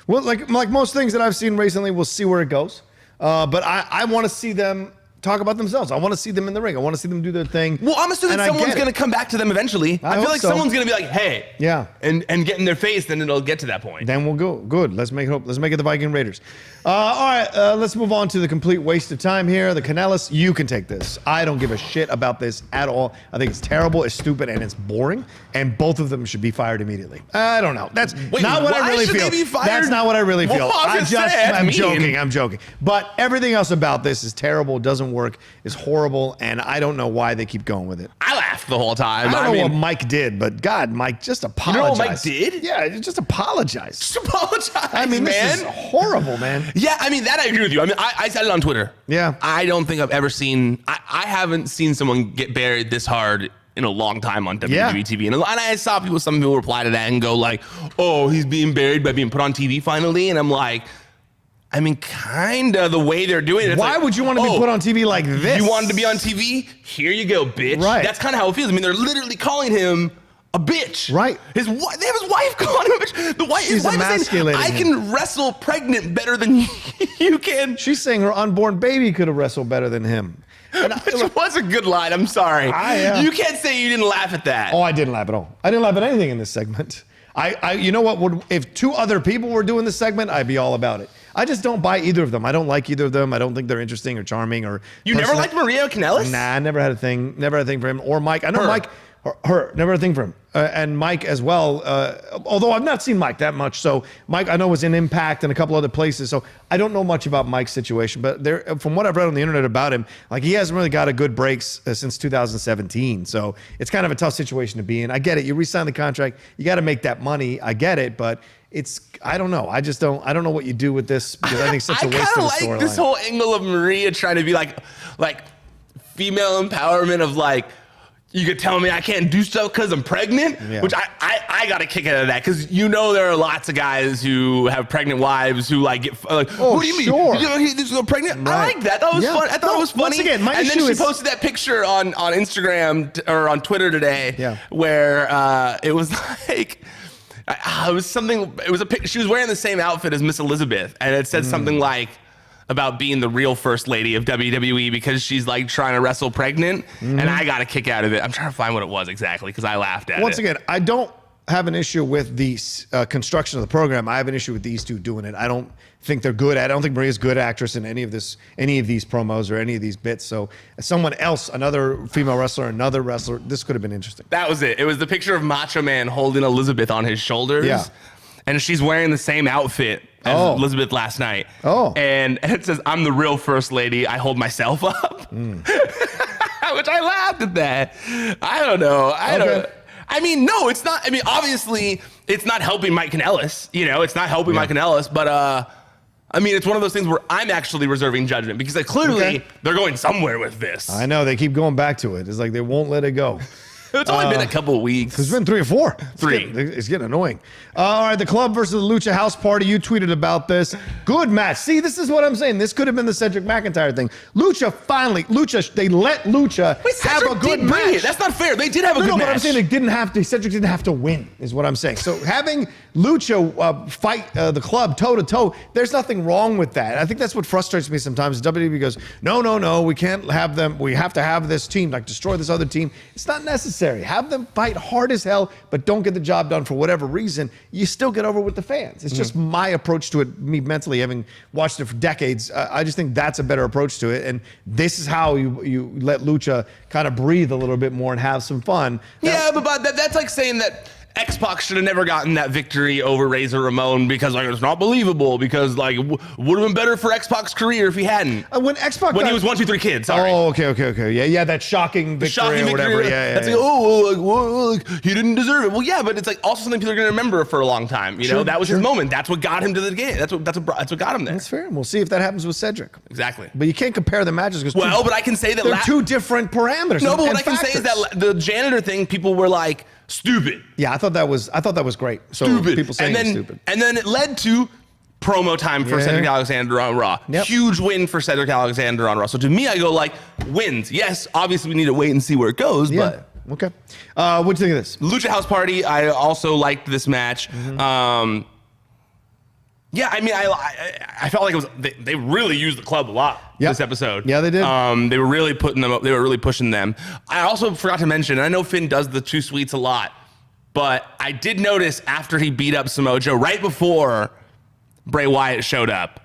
Well, like most things that I've seen recently, we'll see where it goes. But I want to see them talk about themselves. I want to see them in the ring. I want to see them do their thing. Well, I'm assuming someone's going to come back to them eventually. I feel like someone's going to be like, hey. Yeah. And get in their face, then it'll get to that point. Then we'll go. Good. Let's make it the Viking Raiders. All right. Let's move on to the complete waste of time here. The Kanellis. You can take this. I don't give a shit about this at all. I think it's terrible, it's stupid, and it's boring. And both of them should be fired immediately. I don't know. That's not what I really feel. They be fired? That's not what I really feel. I'm joking. I'm joking. But everything else about this is terrible. Doesn't work. Is horrible, and I don't know why they keep going with it. I laughed the whole time. I don't know what Mike did, but God, Mike, just apologize. You know what Mike did? Yeah, just apologize. Just apologize, I mean, man. This is horrible, man. Yeah, I mean, that I agree with you. I mean, I said it on Twitter. Yeah. I don't think I've ever seen, I haven't seen someone get buried this hard in a long time on WWE TV. And I saw some people reply to that and go like, oh, he's being buried by being put on TV finally. And I'm like, I mean, kind of the way they're doing it. Why would you want to be put on TV like this? You wanted to be on TV? Here you go, bitch. Right. That's kind of how it feels. I mean, they're literally calling him a bitch. Right. They have his wife calling him a bitch. His wife is saying, I can wrestle pregnant better than you can. She's saying her unborn baby could have wrestled better than him. Which was a good line. I'm sorry. You can't say you didn't laugh at that. Oh, I didn't laugh at all. I didn't laugh at anything in this segment. You know what? If two other people were doing this segment, I'd be all about it. I just don't buy either of them. I don't like either of them. I don't think they're interesting or charming or. You never liked Maria Kanellis? Nah, I never had a thing. Never had a thing for him or Mike. I know Mike. Her never a thing for him, and Mike as well. Although I've not seen Mike that much, so Mike I know was in Impact and a couple other places, so I don't know much about Mike's situation. But from what I've read on the internet about him, like he hasn't really got a good breaks since 2017. So it's kind of a tough situation to be in. I get it. You re-sign the contract, you got to make that money. I get it, but I don't know. I don't know what you do with this because I think it's such a waste of a storyline. I kind of like this whole angle of Maria trying to be like female empowerment of like. You could tell me I can't do stuff because I'm pregnant, which I got a kick out of that because there are lots of guys who have pregnant wives who like get like, what do you mean? You're pregnant? Right. I like that. That was fun. I thought it was funny. Once again, and then she posted that picture on Instagram or on Twitter today where it was like. It was something. It was a picture. She was wearing the same outfit as Miss Elizabeth, and it said something like. About being the real first lady of WWE because she's like trying to wrestle pregnant, and I got a kick out of it. I'm trying to find what it was exactly because I laughed at it. Once again, I don't have an issue with the construction of the program. I have an issue with these two doing it. I don't think they're good at it. I don't think Maria's a good actress in any of these promos or any of these bits. So someone else, another female wrestler, another wrestler, this could have been interesting. That was it. It was the picture of Macho Man holding Elizabeth on his shoulders. Yeah. And she's wearing the same outfit as Elizabeth last night. Oh. And it says, I'm the real first lady. I hold myself up. Which I laughed at that. I don't know. I mean, no, it's not. I mean, obviously, it's not helping Mike Kanellis. It's not helping Mike Kanellis. But, I mean, it's one of those things where I'm actually reserving judgment because clearly they're going somewhere with this. I know. They keep going back to it. It's like they won't let it go. It's only been a couple of weeks. It's been 3 or 4. Three. It's getting annoying. All right, the Club versus the Lucha House Party. You tweeted about this. Good match. See, this is what I'm saying. This could have been the Cedric McIntyre thing. They let Lucha have a good match. That's not fair. They did have a good match. But I'm saying Cedric didn't have to win, is what I'm saying. So having Lucha fight the Club toe-to-toe, there's nothing wrong with that. I think that's what frustrates me sometimes. WWE goes, no, we can't have them. We have to have this team, like destroy this other team. It's not necessary. Have them fight hard as hell, but don't get the job done for whatever reason. You still get over with the fans. It's just my approach to it, me mentally, having watched it for decades. I just think that's a better approach to it. And this is how you let Lucha kind of breathe a little bit more and have some fun. Yeah, but that's like saying that X-Pac should have never gotten that victory over Razor Ramon because it's not believable because would have been better for X-Pac's career if he hadn't. When he was 1, 2, 3 Kid. Sorry. Oh, okay. Yeah, that shocking victory or whatever. Yeah. That's he didn't deserve it. Well, yeah, but it's also something people are going to remember for a long time. That was his moment. That's what got him to the game. That's what got him there. That's fair. We'll see if that happens with Cedric. Exactly. But you can't compare the matches because but I can say that they're two different parameters. No, but what I can say is that the janitor thing, people were like. Stupid. Yeah, I thought that was great. So stupid. People saying it's stupid. And then it led to promo time for Cedric Alexander on Raw. Yep. Huge win for Cedric Alexander on Raw. So to me, I go like, wins. Yes, obviously we need to wait and see where it goes, but... Okay. What do you think of this? Lucha House Party, I also liked this match. Yeah, I mean, I felt like it was they really used the club a lot this episode. Yeah, they did. They were really putting them up. They were really pushing them. I also forgot to mention, and I know Finn does the 2 sweets a lot, but I did notice after he beat up Samoa Joe, right before Bray Wyatt showed up,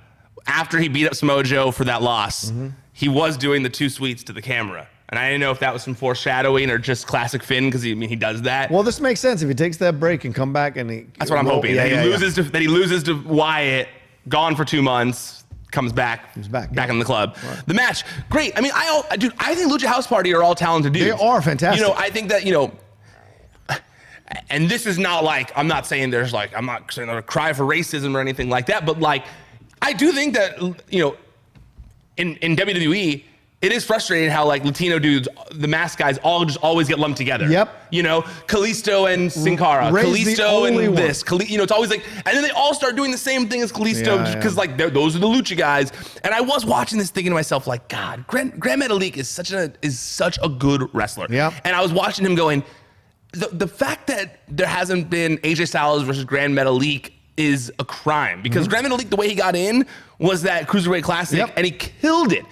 after he beat up Samoa Joe for that loss, he was doing the 2 sweets to the camera. And I didn't know if that was some foreshadowing or just classic Finn, because he does that. Well, this makes sense if he takes that break and come back and he. That's what I'm hoping. That he loses to Wyatt, gone for 2 months, comes back in the club. Right. The match, great. I mean, I think Lucha House Party are all talented dudes. They are fantastic. You know, I think that, and this is not like, I'm not saying there's like, I'm not saying a cry for racism or anything like that, but like, I do think that, in WWE, it is frustrating how like Latino dudes, the masked guys, all just always get lumped together. Yep. Kalisto and Sin Cara, Kalisto and this, it's always like, and then they all start doing the same thing as Kalisto because like those are the Lucha guys. And I was watching this thinking to myself like, God, Grand Metalik is such a good wrestler. Yeah. And I was watching him going, the fact that there hasn't been AJ Styles versus Grand Metalik is a crime, because Grand Metalik, the way he got in was that Cruiserweight Classic, and he killed it.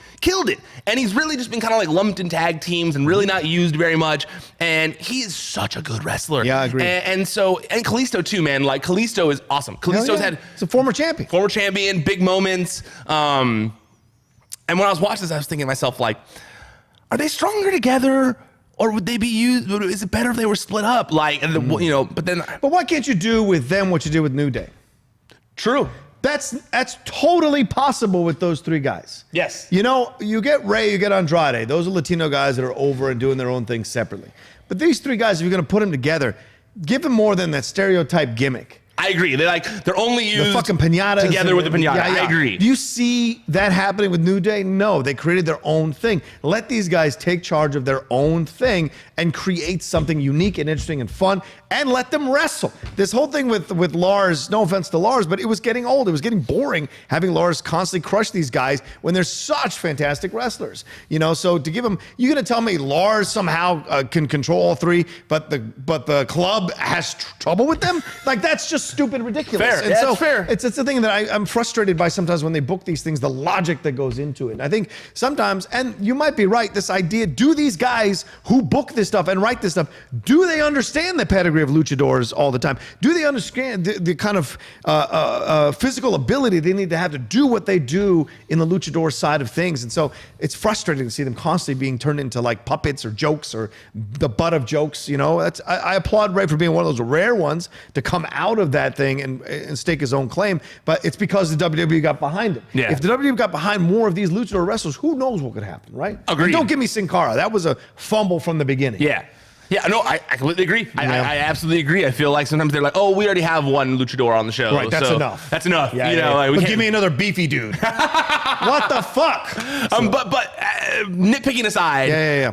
And he's really just been kind of like lumped in tag teams and really not used very much. And he is such a good wrestler. Yeah, I agree. And Kalisto too, man. Like Kalisto is awesome. Kalisto's had it's a former champion, big moments. And when I was watching this, I was thinking to myself, like, are they stronger together? Or would they be used? Is it better if they were split up? Like, But why can't you do with them what you did with New Day? True. That's totally possible with those 3 guys. Yes. You get Ray, you get Andrade. Those are Latino guys that are over and doing their own thing separately. But these 3 guys, if you're going to put them together, give them more than that stereotype gimmick. I agree. They're only used the fucking pinatas together with the pinata. Yeah. I agree. Do you see that happening with New Day? No, they created their own thing. Let these guys take charge of their own thing and create something unique and interesting and fun, and let them wrestle. This whole thing with Lars, no offense to Lars, but it was getting old. It was getting boring having Lars constantly crush these guys when they're such fantastic wrestlers. So to give them, you're going to tell me Lars somehow can control all 3, but the club has trouble with them? Like, that's just stupid and ridiculous. Fair. And That's fair. It's a thing that I'm frustrated by sometimes when they book these things, the logic that goes into it. And I think sometimes, and you might be right, this idea, do these guys who book this stuff and write this stuff, do they understand the pedigree of luchadors all the time? Do they understand the kind of physical ability they need to have to do what they do in the luchador side of things? And so it's frustrating to see them constantly being turned into like puppets or jokes or the butt of jokes. I applaud Ray for being one of those rare ones to come out of that thing and stake his own claim, but it's because the WWE got behind him. Yeah. If the WWE got behind more of these luchador wrestlers, who knows what could happen, right? Agreed. And don't give me Sin Cara. That was a fumble from the beginning. Yeah. Yeah, no, I completely agree. I absolutely agree. I feel like sometimes they're like, oh, we already have one luchador on the show. Right, that's enough. That's enough. Yeah, Like, but give me another beefy dude. What the fuck? But nitpicking aside,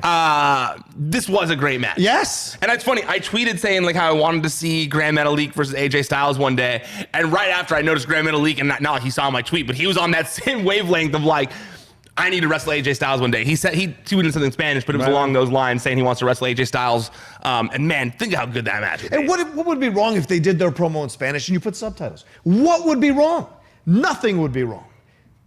this was a great match. Yes. And it's funny, I tweeted saying like how I wanted to see Grand Metalik versus AJ Styles one day, and right after I noticed Grand Metalik, and not like he saw my tweet, but he was on that same wavelength of like, I need to wrestle AJ Styles one day. He said he tweeted something in Spanish, but it was along those lines, saying he wants to wrestle AJ Styles. And man, think how good that match would be. And what would be wrong if they did their promo in Spanish and you put subtitles? What would be wrong? Nothing would be wrong.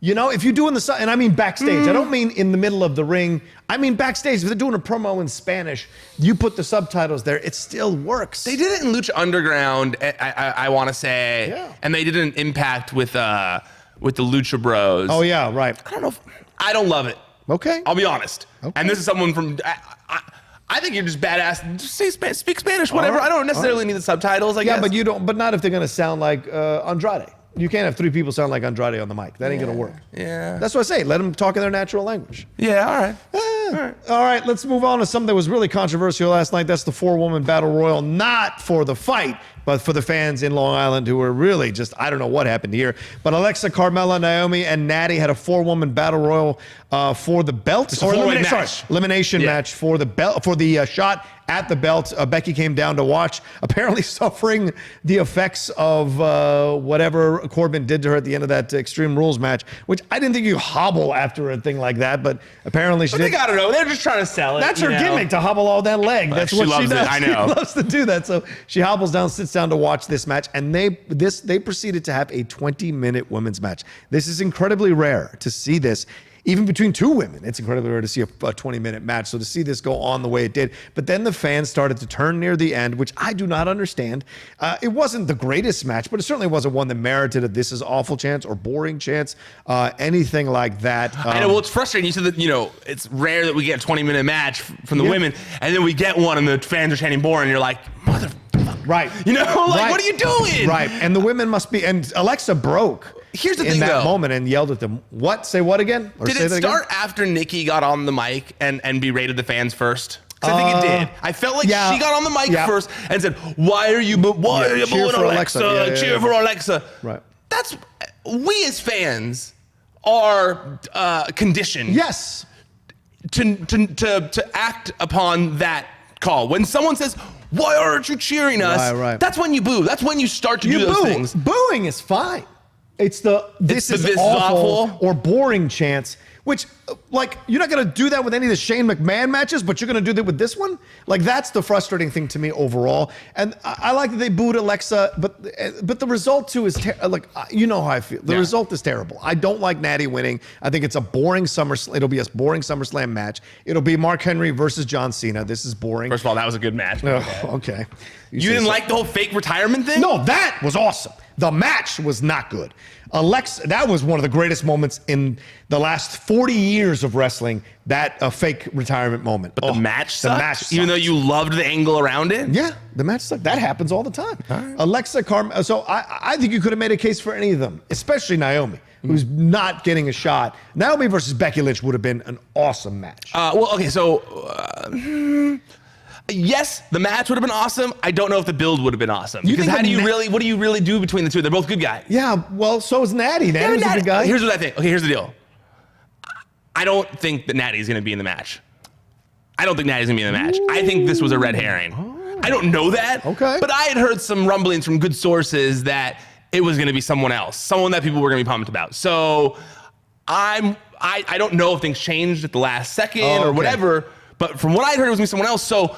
If you're doing and I mean backstage, I don't mean in the middle of the ring. I mean backstage. If they're doing a promo in Spanish, you put the subtitles there, it still works. They did it in Lucha Underground, I want to say, and they did an Impact with the Lucha Bros. Oh yeah, right. I don't love it. Okay. I'll be honest. Okay. And this is someone from... I think you're just badass. Just speak Spanish, whatever. I don't necessarily need the subtitles, I guess. Yeah, but you don't. But not if they're going to sound like Andrade. You can't have 3 people sound like Andrade on the mic. That ain't going to work. Yeah. That's what I say. Let them talk in their natural language. Yeah, all right. All right, let's move on to something that was really controversial last night. That's the 4-woman battle royal, not for the fight, but for the fans in Long Island who were really just, I don't know what happened here. But Alexa, Carmella, Naomi, and Natty had a 4-woman battle royal for the belt. Elimination match for the belt, for the shot at the belt. Becky came down to watch, apparently suffering the effects of whatever Corbin did to her at the end of that Extreme Rules match, which I didn't think you hobble after a thing like that, but apparently she did. I don't know. They're just trying to sell it. That's her gimmick, to hobble all that leg. That's what she does. I know. She loves to do that. So she hobbles down, sits down to watch this match, and they proceeded to have a 20-minute women's match. This is incredibly rare to see this. Even between two women, it's incredibly rare to see a 20-minute match. So to see this go on the way it did, but then the fans started to turn near the end, which I do not understand. It wasn't the greatest match, but it certainly wasn't one that merited a "this is awful" chance or boring chance, anything like that. I know. Well, it's frustrating. You said that it's rare that we get a 20-minute match from the women, and then we get one, and the fans are chanting boring. And you're like, mother. Right. What are you doing? Right. And the women must be. And Alexa broke. Here's the in thing, that though. moment and yelled at them. What? Say what again? Or Did say it that start again? after Nikki got on the mic and berated the fans first? Because I think it did. I felt like she got on the mic first and said, "Why are you booing Alexa? Cheer for Alexa." Right. That's we as fans are conditioned. Yes. To act upon that call. When someone says, "Why aren't you cheering us?" Right. That's when you boo. That's when you start to do those things. Booing is fine. It's the this is awful or boring chance, which, like, you're not going to do that with any of the Shane McMahon matches, but you're going to do that with this one? Like, that's the frustrating thing to me overall. And I like that they booed Alexa, but the result, too, is, you know how I feel. The result is terrible. I don't like Natty winning. I think it's a boring it'll be a boring SummerSlam match. It'll be Mark Henry versus John Cena. This is boring. First of all, that was a good match. Okay. You didn't like the whole fake retirement thing? No, that was awesome. The match was not good. Alexa, that was one of the greatest moments in the last 40 years of wrestling, that fake retirement moment. But the match sucked? The match sucked. Even though you loved the angle around it? Yeah, the match sucked. That happens all the time. All right. Alexa, so I think you could have made a case for any of them, especially Naomi, who's not getting a shot. Naomi versus Becky Lynch would have been an awesome match. Yes, the match would have been awesome. I don't know if the build would have been awesome. Because what do you really do between the two? They're both good guys. Yeah, well, so is Natty. Natty's a good guy. Here's what I think. Okay, here's the deal. I don't think that Natty's going to be in the match. I think this was a red herring. I don't know that. Okay. But I had heard some rumblings from good sources that it was going to be someone else, someone that people were going to be pumped about. So I don't know if things changed at the last second or whatever, but from what I heard, it was going to be someone else. So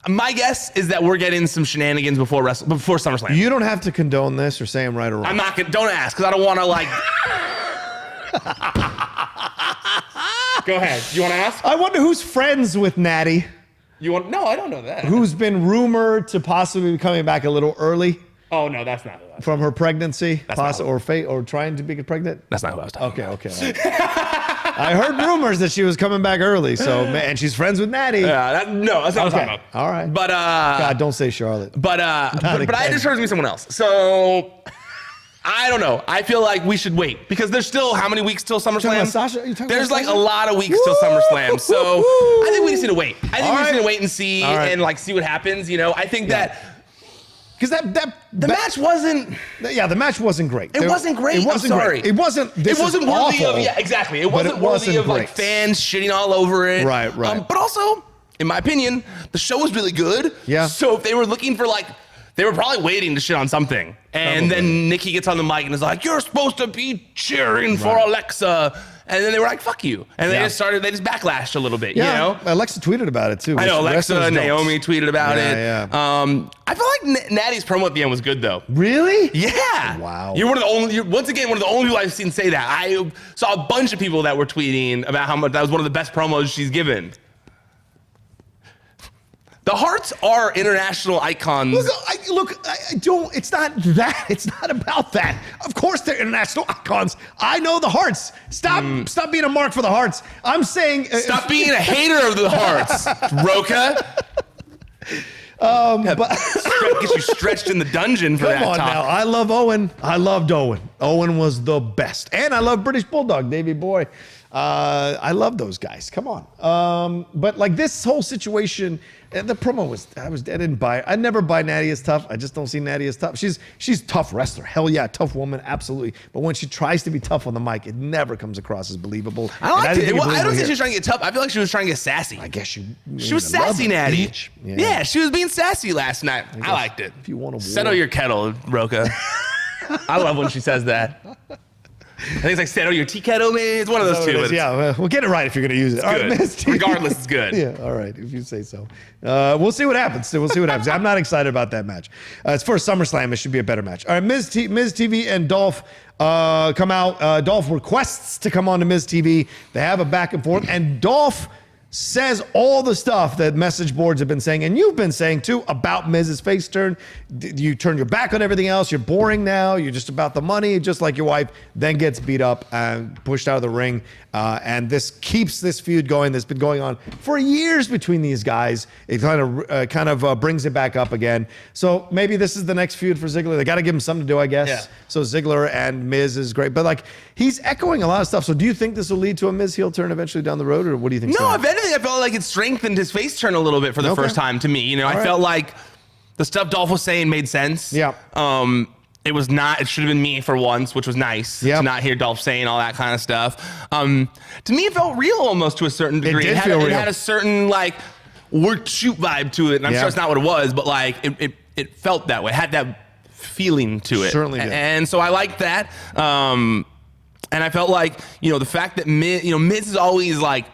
my guess is that we're getting some shenanigans before SummerSlam. You don't have to condone this or say I'm right or wrong. I'm not going to, don't ask, because I don't want to Go ahead. You want to ask? I wonder who's friends with Natty. No, I don't know that. Who's been rumored to possibly be coming back a little early Oh, no, that's not who from her pregnancy, not or trying to be pregnant. That's not who I was talking about. Okay. I heard rumors that she was coming back early, and she's friends with Natty. That's not what I was talking about. All right. But God, don't say Charlotte. But I just heard it was someone else. So I don't know. I feel like we should wait because there's still how many weeks till SummerSlam? There's like a lot of weeks till SummerSlam. So I think we just need to wait. I think we just need to wait and see and see what happens. I think that. Because the match wasn't. Yeah, the match wasn't great. It wasn't great. It wasn't I'm sorry. Great. It wasn't. It wasn't worthy of. Yeah, exactly. It wasn't worthy of like fans shitting all over it. Right. But also, in my opinion, the show was really good. Yeah. So if they were looking for they were probably waiting to shit on something. And then Nikki gets on the mic and is like, "You're supposed to be cheering for Alexa." And then they were like, "Fuck you," and they just backlashed a little bit. Alexa tweeted about it too. I know Alexa and Naomi tweeted about it. Yeah. I feel like Natty's promo at the end was good though. Really? Yeah. Wow. You're one of the only. Once again, one of the only people I've seen say that. I saw a bunch of people that were tweeting about how much that was one of the best promos she's given. The Hearts are international icons. Look, I don't. It's not that. It's not about that. Of course, they're international icons. I know the Hearts. Stop being a mark for the Hearts. I'm saying. Stop being a hater of the Hearts, Rocha. But gets you stretched in the dungeon for that. Come on now. I love Owen. I loved Owen. Owen was the best, and I love British Bulldog, Davey Boy. I love those guys. Come on. But like this whole situation, the promo was, I didn't buy it. I never buy Natty as tough. I just don't see Natty as tough. She's a tough wrestler. Hell yeah, tough woman, absolutely. But when she tries to be tough on the mic, it never comes across as believable. I liked it. Well, I don't think she was trying to get tough. I feel like she was trying to get sassy. I guess she was sassy, Natty. Yeah, she was being sassy last night. I liked it. If you want to settle your kettle, Rocha. I love when she says that. I think it's like settle your tea kettle, man. It's one of those two. Yeah, we'll get it right if you're going to use it. All right, regardless, it's good. Yeah, all right, if you say so. We'll see what happens. We'll see what happens. I'm not excited about that match. It's for SummerSlam. It should be a better match. All right, Miz TV and Dolph come out. Dolph requests to come on to Miz TV. They have a back and forth, and Dolph says all the stuff that message boards have been saying, and you've been saying too, about Miz's face turn. You turn your back on everything else. You're boring now. You're just about the money, just like your wife, then gets beat up and pushed out of the ring. And this keeps this feud going that's been going on for years between these guys. It kind of brings it back up again. So maybe this is the next feud for Ziggler. They got to give him something to do, I guess. Yeah. So Ziggler and Miz is great. But like, he's echoing a lot of stuff. So do you think this will lead to a Miz heel turn eventually down the road, or what do you think? No, if anything, I felt like it strengthened his face turn a little bit for the first time to me. You know, I felt like the stuff Dolph was saying made sense. Yeah. It was not, it should have been me for once, which was nice to not hear Dolph saying all that kind of stuff. To me, it felt real almost to a certain degree. It feel real. It had a certain like work shoot vibe to it. And I'm sure it's not what it was, but like it felt that way. It had that feeling to it. Certainly did. And so I liked that. And I felt like, you know, the fact that Miz is always like,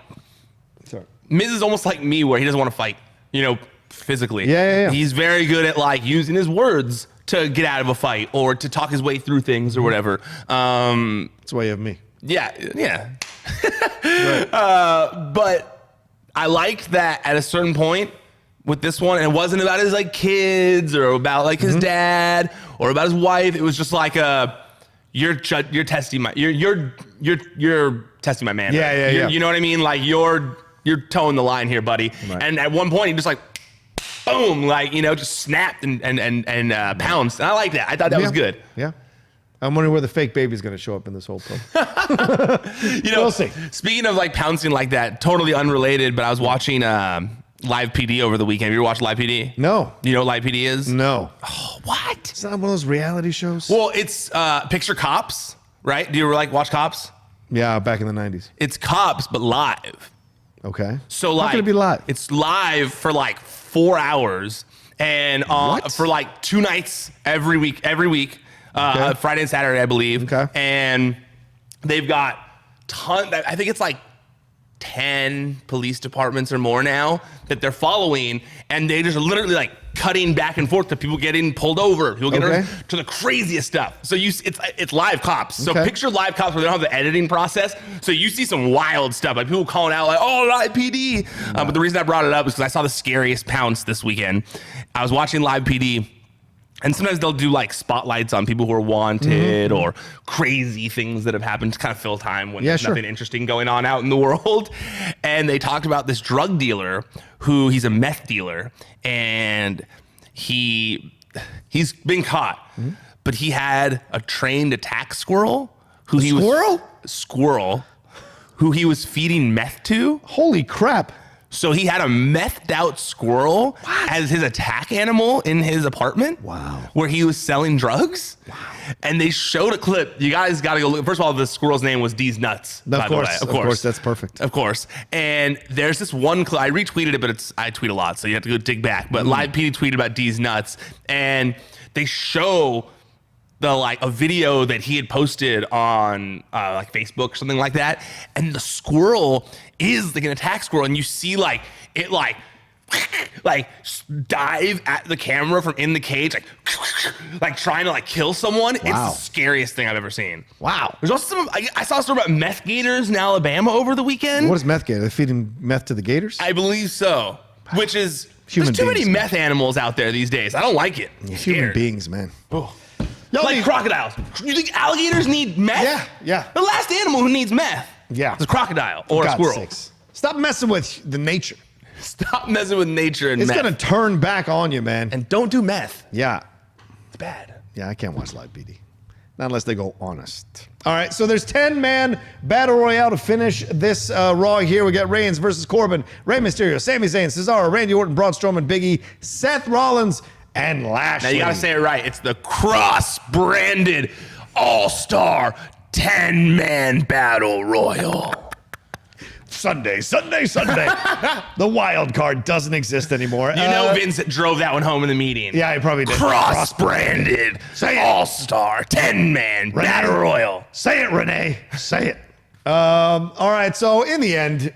Miz is almost like me where he doesn't want to fight, you know, physically. Yeah. He's very good at like using his words to get out of a fight or to talk his way through things or whatever. That's why you have me. Yeah. Right. But I liked that at a certain point with this one, and it wasn't about his like kids or about like his dad or about his wife. It was just like you're testing my you're testing my man. Yeah. You know what I mean? Like you're towing the line here, buddy. Right. And at one point he just like boom, like, you know, just snapped and pounced. And I like that. I thought that was good. Yeah. I'm wondering where the fake baby's going to show up in this whole play. You know, we'll see. Speaking of like pouncing like that, totally unrelated, but I was watching Live PD over the weekend. Have you ever watched Live PD? No. You know what Live PD is? No. Oh, what? It's not one of those reality shows? Well, it's picture Cops, right? Do you ever like watch Cops? Yeah, back in the 90s. It's Cops, but live. Okay. So like, how can it be live? It's live for like 4 hours and for like 2 nights every week, Friday and Saturday, I believe. Okay. And they've got I think it's like 10 police departments or more now that they're following, and they just literally like cutting back and forth to people getting pulled over, people getting to the craziest stuff. So it's live Cops. So picture live Cops where they don't have the editing process. So you see some wild stuff, like people calling out like, "Oh, Live PD." But the reason I brought it up is because I saw the scariest pounce this weekend. I was watching Live PD. And sometimes they'll do like spotlights on people who are wanted or crazy things that have happened to kind of fill time when there's nothing interesting going on out in the world. And they talked about this drug dealer he's a meth dealer, and he's been caught, but he had a trained attack squirrel who he was feeding meth to. Holy crap. So he had a methed out squirrel as his attack animal in his apartment. Wow. Where he was selling drugs. Wow. And they showed a clip. You guys got to go look. First of all, the squirrel's name was D's Nuts. Of course, that's perfect. Of course. And there's this one clip. I retweeted it, but I tweet a lot, so you have to go dig back. But Live PD tweeted about D's Nuts. And they show a video that he had posted on like Facebook or something like that, and the squirrel is like an attack squirrel, and you see like it like dive at the camera from in the cage, like trying to like kill someone. Wow. It's the scariest thing I've ever seen. Wow. There's also I saw a story about meth gators in Alabama over the weekend. What is meth gator? They feeding meth to the gators? I believe so. Which is there's too many meth animals out there these days. I don't like it. Human beings, man. Oh. Like crocodiles. You think alligators need meth? Yeah. The last animal who needs meth is a crocodile or a squirrel. Sakes. Stop messing with the nature. Stop messing with nature and meth. It's going to turn back on you, man. And don't do meth. Yeah. It's bad. Yeah, I can't watch Live PD. Not unless they go honest. All right, so there's 10-man Battle Royale to finish this Raw here. We got Reigns versus Corbin, Rey Mysterio, Sami Zayn, Cesaro, Randy Orton, Braun Strowman, Big E, Seth Rollins, and Lashley. Now you gotta say it right. It's the cross-branded all-star 10-man Battle Royal. Sunday. The wild card doesn't exist anymore. You know Vince drove that one home in the meeting. Yeah, he probably did. Cross-branded all-star 10-man Battle Royal. Say it, Renee. Say it. All right, so in the end,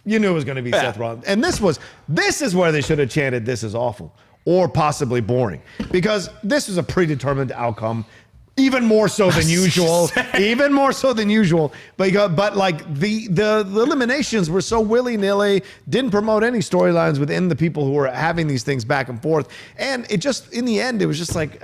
you knew it was going to be Seth Rollins. And this is where they should have chanted, "This is awful," or possibly boring. Because this was a predetermined outcome. Even more so than usual. Even more so than usual. But like the eliminations were so willy-nilly, didn't promote any storylines within the people who were having these things back and forth. And it just, in the end, it was just like,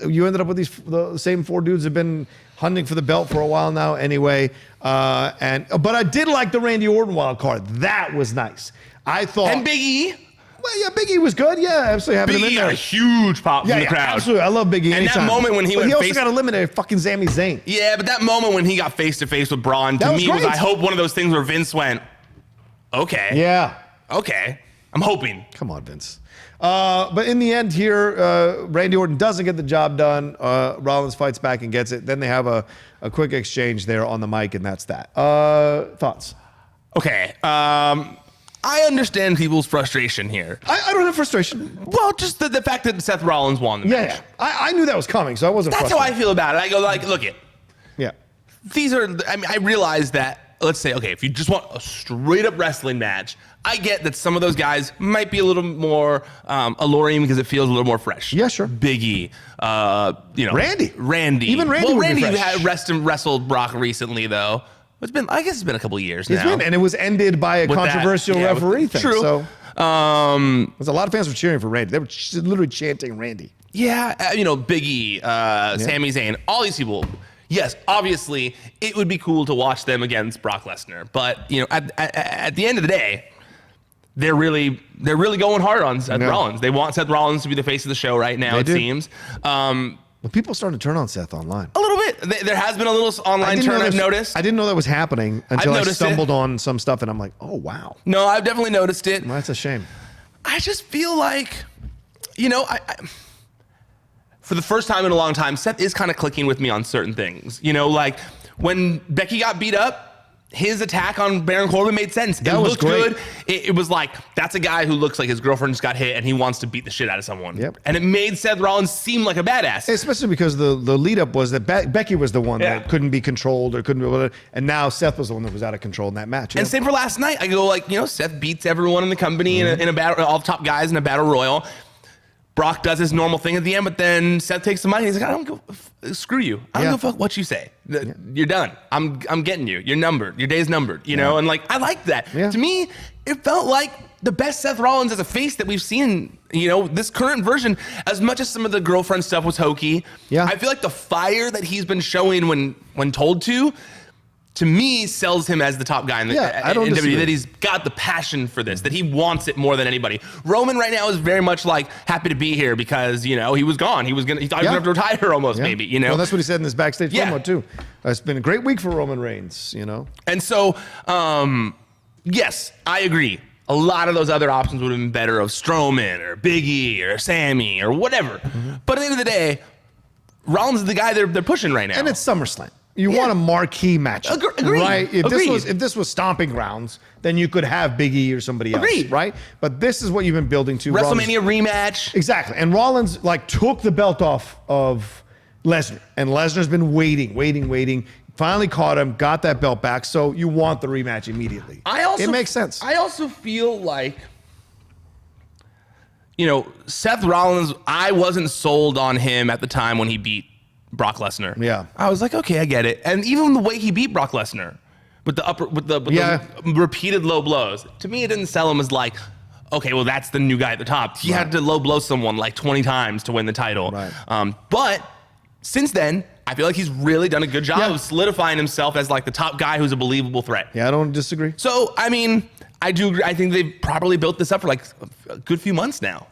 you ended up with the same 4 dudes have been hunting for the belt for a while now anyway. But I did like the Randy Orton wild card. That was nice. I thought. And Big E. Well, yeah, Big E was good. Yeah, absolutely having him in Big E there. got a huge pop from the crowd. Absolutely. I love Big E. And anytime. that moment when he but went he also face, got eliminated, fucking Sami Zayn. Yeah, but that moment when he got face to face with Braun to me was, I hope, one of those things where Vince went, okay. Yeah. Okay. I'm hoping. Come on, Vince. But in the end here, Randy Orton doesn't get the job done. Rollins fights back and gets it. Then they have a quick exchange there on the mic, and that's that. Thoughts? Okay. I understand people's frustration here. I don't have frustration. Well, just the fact that Seth Rollins won the match. Yeah. I knew that was coming, so I wasn't That's frustrated. how I feel about it. I go like, look it. Yeah. These are, I mean, I realize that, let's say, okay, if you just want a straight up wrestling match, I get that some of those guys might be a little more alluring because it feels a little more fresh. Yeah, sure. Big E, Randy. Even Randy. Well, Randy fresh. had wrestled Brock recently, though. I guess it's been a couple of years now. And it was ended by a controversial referee thing. True. So, there's a lot of fans were cheering for Randy. They were literally chanting Randy. Yeah, Big E, Sami Zayn, all these people. Yes, obviously, it would be cool to watch them against Brock Lesnar. But at the end of the day, they're really going hard on Seth Rollins. They want Seth Rollins to be the face of the show right now. It seems. Well, people starting to turn on Seth online. A little bit. There has been a little online turn, I've noticed. I didn't know that was happening until I stumbled on some stuff, and I'm like, oh, wow. No, I've definitely noticed it. Well, that's a shame. I just feel like, for the first time in a long time, Seth is kind of clicking with me on certain things. Like when Becky got beat up, his attack on Baron Corbin made sense. It looked good. It was like, that's a guy who looks like his girlfriend just got hit and he wants to beat the shit out of someone. Yep. And it made Seth Rollins seem like a badass. Especially because the lead up was that Becky was the one that couldn't be controlled or couldn't be able to, and now Seth was the one that was out of control in that match. And same for last night. I go like, Seth beats everyone in the company in a battle, all the top guys in a battle royal. Brock does his normal thing at the end, but then Seth takes the money. He's like, I don't go, screw you. I don't give a fuck what you say. You're done. I'm getting you. You're numbered. Your day's numbered. You know, and like I like that. Yeah. To me, it felt like the best Seth Rollins as a face that we've seen. This current version, as much as some of the girlfriend stuff was hokey. Yeah. I feel like the fire that he's been showing when told to me, sells him as the top guy in WWE, that he's got the passion for this, that he wants it more than anybody. Roman right now is very much like happy to be here because, he was gone. He thought he was going to have to retire almost, maybe, Well, that's what he said in his backstage promo, too. It's been a great week for Roman Reigns, And so, yes, I agree. A lot of those other options would have been better of Strowman or Big E or Sammy or whatever. But at the end of the day, Rollins is the guy they're pushing right now. And it's SummerSlam. You want a marquee matchup, right? If this was Stomping Grounds, then you could have Big E or somebody else, right? But this is what you've been building to. WrestleMania rematch. Exactly. And Rollins took the belt off of Lesnar, and Lesnar's been waiting. Finally caught him, got that belt back. So you want the rematch immediately. It makes sense. I also feel like, Seth Rollins, I wasn't sold on him at the time when he beat Brock Lesnar. Yeah. I was like, okay, I get it. And even the way he beat Brock Lesnar with the repeated low blows, to me, it didn't sell him as like, okay, well, that's the new guy at the top. He had to low blow someone like 20 times to win the title. Right. But since then, I feel like he's really done a good job of solidifying himself as like the top guy who's a believable threat. Yeah, I don't disagree. So, I mean, I do agree. I think they've probably built this up for like a good few months now.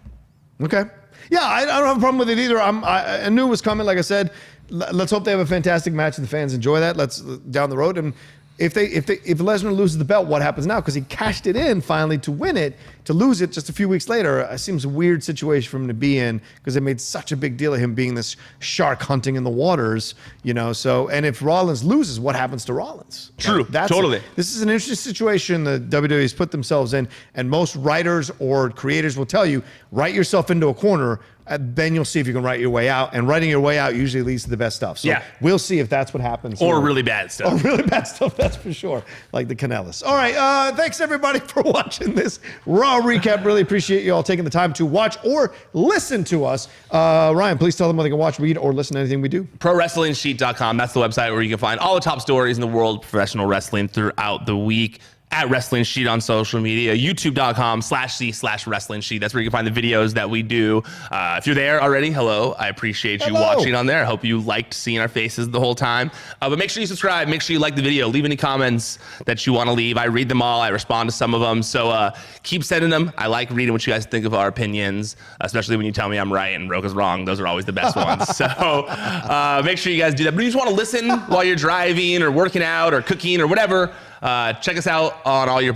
Okay. Yeah, I don't have a problem with it either. I knew it was coming. Like I said, let's hope they have a fantastic match and the fans enjoy that. Let's down the road. And if Lesnar loses the belt, what happens now? Because he cashed it in finally to win it, to lose it just a few weeks later. It seems a weird situation for him to be in because they made such a big deal of him being this shark hunting in the waters, So, and if Rollins loses, what happens to Rollins? True, totally. This is an interesting situation the WWE's put themselves in, and most writers or creators will tell you, write yourself into a corner. Then you'll see if you can write your way out. And writing your way out usually leads to the best stuff. So we'll see if that's what happens. Or really bad stuff. Or really bad stuff, that's for sure. Like the Kanellis. All right, thanks everybody for watching this Raw recap. Really appreciate you all taking the time to watch or listen to us. Ryan, please tell them where they can watch, read, or listen to anything we do. ProWrestlingSheet.com. That's the website where you can find all the top stories in the world of professional wrestling throughout the week. At Wrestling Sheet on social media, youtube.com/C/Wrestling Sheet. That's where you can find the videos that we do. If you're there already, hello. I appreciate you watching on there. I hope you liked seeing our faces the whole time. But make sure you subscribe. Make sure you like the video. Leave any comments that you want to leave. I read them all. I respond to some of them. So keep sending them. I like reading what you guys think of our opinions, especially when you tell me I'm right and Rocha's wrong. Those are always the best ones. So make sure you guys do that. But if you just want to listen while you're driving or working out or cooking or whatever, check us out on all your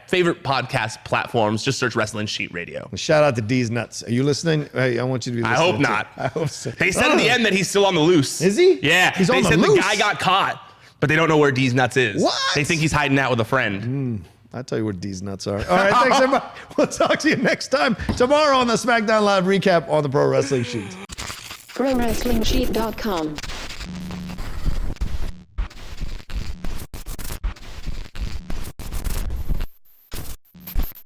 favorite podcast platforms. Just search Wrestling Sheet Radio. Shout out to D's Nuts. Are you listening? Hey, I want you to be listening. I hope not. I hope so. They said at the end that he's still on the loose. Is he? Yeah. He's on the loose? They said the guy got caught, but they don't know where D's Nuts is. What? They think he's hiding out with a friend. I'll tell you where D's Nuts are. All right, thanks everybody. We'll talk to you next time. Tomorrow on the Smackdown Live recap on the Pro Wrestling Sheet. ProWrestlingSheet.com